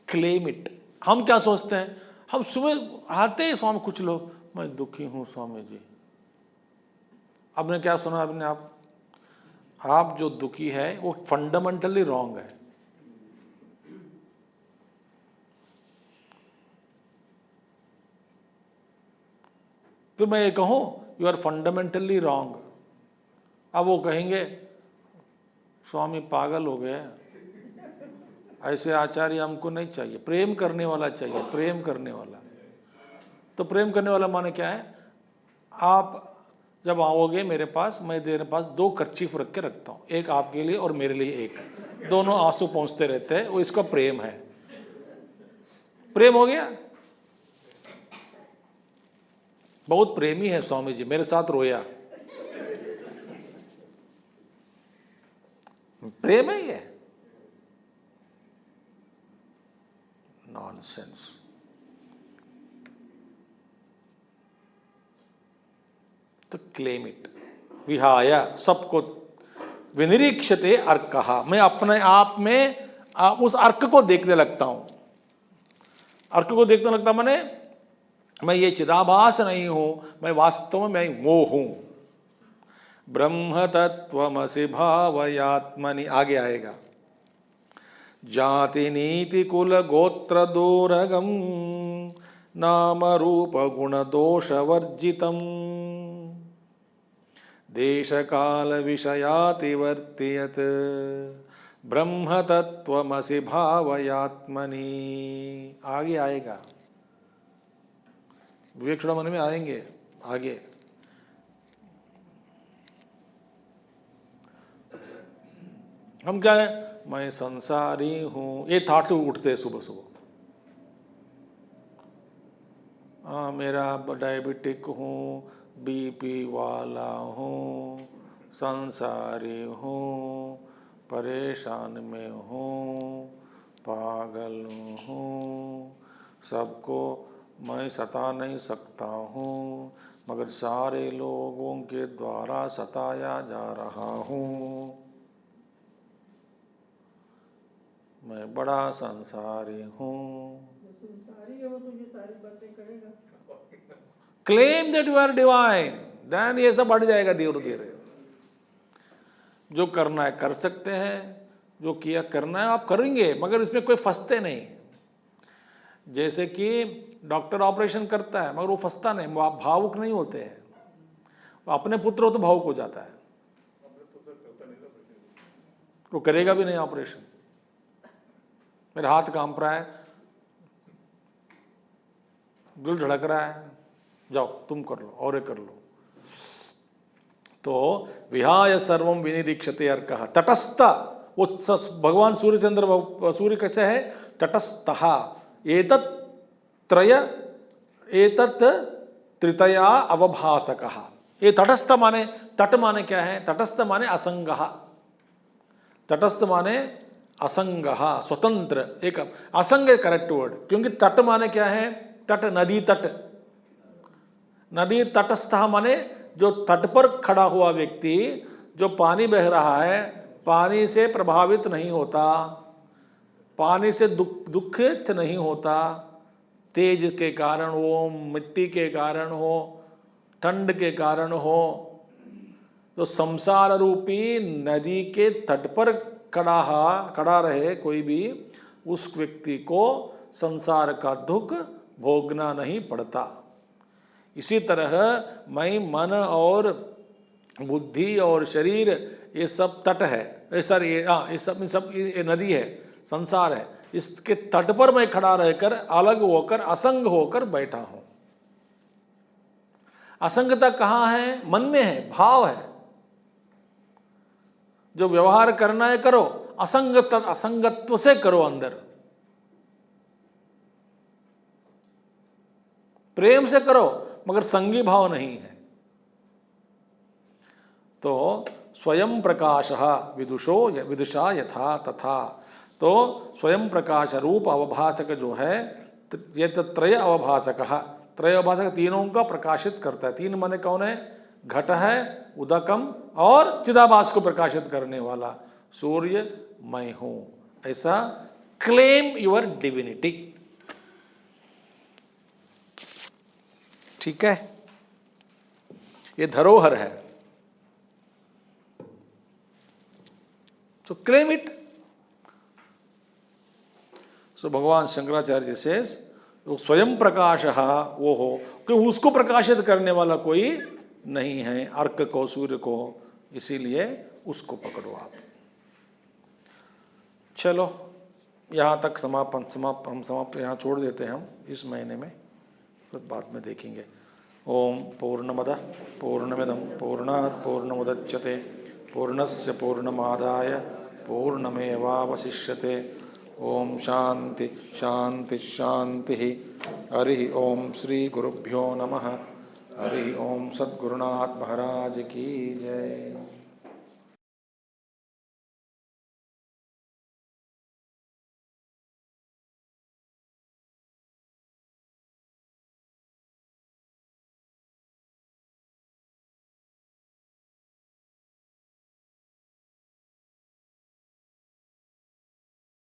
Speaker 1: Claim it. हम क्या सोचते हैं, हम सुबह आते हैं स्वामी, कुछ लोग, मैं दुखी हूं स्वामी जी। आपने क्या सुना? आपने आप जो दुखी है वो फंडामेंटली रॉन्ग है। तो मैं ये कहूं यू आर फंडामेंटली रॉन्ग, अब वो कहेंगे स्वामी पागल हो गए, ऐसे आचार्य हमको नहीं चाहिए, प्रेम करने वाला चाहिए, प्रेम करने वाला। तो प्रेम करने वाला माने क्या है? आप जब आओगे मेरे पास, मैं तेरे पास 2 कर्चीफ रख के रखता हूँ, एक आपके लिए और मेरे लिए एक, दोनों आंसू पहुँचते रहते हैं, वो इसका प्रेम है। प्रेम हो गया। बहुत प्रेमी है स्वामी जी, मेरे साथ रोया, प्रेम है ये? नॉनसेंस। तो क्लेम इट। विहाय सबको विनिरीक्षते अर्कः, मैं अपने आप में उस अर्क को देखने लगता हूं। अर्क को देखने लगता माने मैं ये चिदाभास नहीं हूं, मैं वास्तव में मैं वो हूं। ब्रह्म तत्वमसि भावयात्मनि, आगे आएगा। जाति नीति कुल गोत्र दोरगम नाम रूप गुण दोष वर्जितम देश काल विषयातिवर्त्यत ब्रह्म तत्वमसि भावयात्मनि। आगे आएगा, विवेकचूड़ामणि में आएंगे आगे। हम क्या है, मैं संसारी हूं, ये थॉट से उठते हैं सुबह सुबह। मेरा डायबिटिक हूँ, बीपी वाला हूँ, संसारी हूँ, परेशान में हूँ, पागल हूँ, सबको मैं सता नहीं सकता हूँ, मगर सारे लोगों के द्वारा सताया जा रहा हूँ, मैं बड़ा संसारी हूँ।
Speaker 2: संसारी है वो, तो ये सारी बातें करेगा।
Speaker 1: Claim that you are divine, then ये सब बढ़ जाएगा धीरे धीरे। जो करना है कर सकते हैं, जो किया करना है आप करेंगे, मगर इसमें कोई फंसते नहीं। जैसे कि डॉक्टर ऑपरेशन करता है मगर वो फंसता नहीं, वो भावुक नहीं होते हैं। वो अपने पुत्र हो तो भावुक हो जाता है, वो करेगा भी नहीं ऑपरेशन। मेरा हाथ कांप रहा है, दिल धड़क रहा है, जाओ तुम कर लो और कर लो। तो विहाय सर्वम विनिरीक्षते अर्कः, तटस्थ। वो भगवान सूर्य कैसे है? तटस्थः। एतत् त्रितया अवभासकः। ये तटस्थ माने, तट माने क्या है? तटस्थ माने असंगः, तटस्थ माने असंगः, स्वतंत्र। एक असंग करेक्ट वर्ड, क्योंकि तट माने क्या है? तट, नदी तट। नदी तटस्थ माने जो तट पर खड़ा हुआ व्यक्ति, जो पानी बह रहा है, पानी से प्रभावित नहीं होता, पानी से दुखित नहीं होता, तेज के कारण हो, मिट्टी के कारण हो, ठंड के कारण हो, तो संसार रूपी नदी के तट पर खड़ा रहे कोई भी, उस व्यक्ति को संसार का दुख भोगना नहीं पड़ता। इसी तरह मैं, मन और बुद्धि और शरीर, ये सब तट है, ये सब ये सब ये नदी है, संसार है। इसके तट पर मैं खड़ा रहकर अलग होकर असंग होकर बैठा हूं। असंगता कहां है? मन में है, भाव है। जो व्यवहार करना है करो, असंगत्व से करो, अंदर प्रेम से करो, मगर संगी भाव नहीं है। तो स्वयं प्रकाशः विदुषा यथा तथा। तो स्वयं प्रकाश रूप अवभासक जो है, ये तो त्रय अवभासकः, त्रय अवभासक तीनों का प्रकाशित करता है। तीन माने कौन है? घट है, उदकम और चिदाभास को प्रकाशित करने वाला सूर्य मैं हूं। ऐसा क्लेम योर डिविनिटी। ठीक है, ये धरोहर है, तो क्लेम इट। सो भगवान शंकराचार्य जी से वो स्वयं प्रकाश वो हो, क्योंकि उसको प्रकाशित करने वाला कोई नहीं है, अर्क को, सूर्य को, इसीलिए उसको पकड़ो आप। चलो यहाँ तक समाप्त यहाँ छोड़ देते हैं हम इस महीने में, फिर बाद में देखेंगे। ओम पूर्णमदः पूर्णमिदं पूर्णात् पूर्णमुदच्यते पूर्णस्य पूर्णमादाय पूर्णमेवावशिष्यते। ओम शांति शांति शांति। हरि ओम श्री गुरुभ्यो नमः। हरि ओम सद्गुरुनाथ महाराज की जय।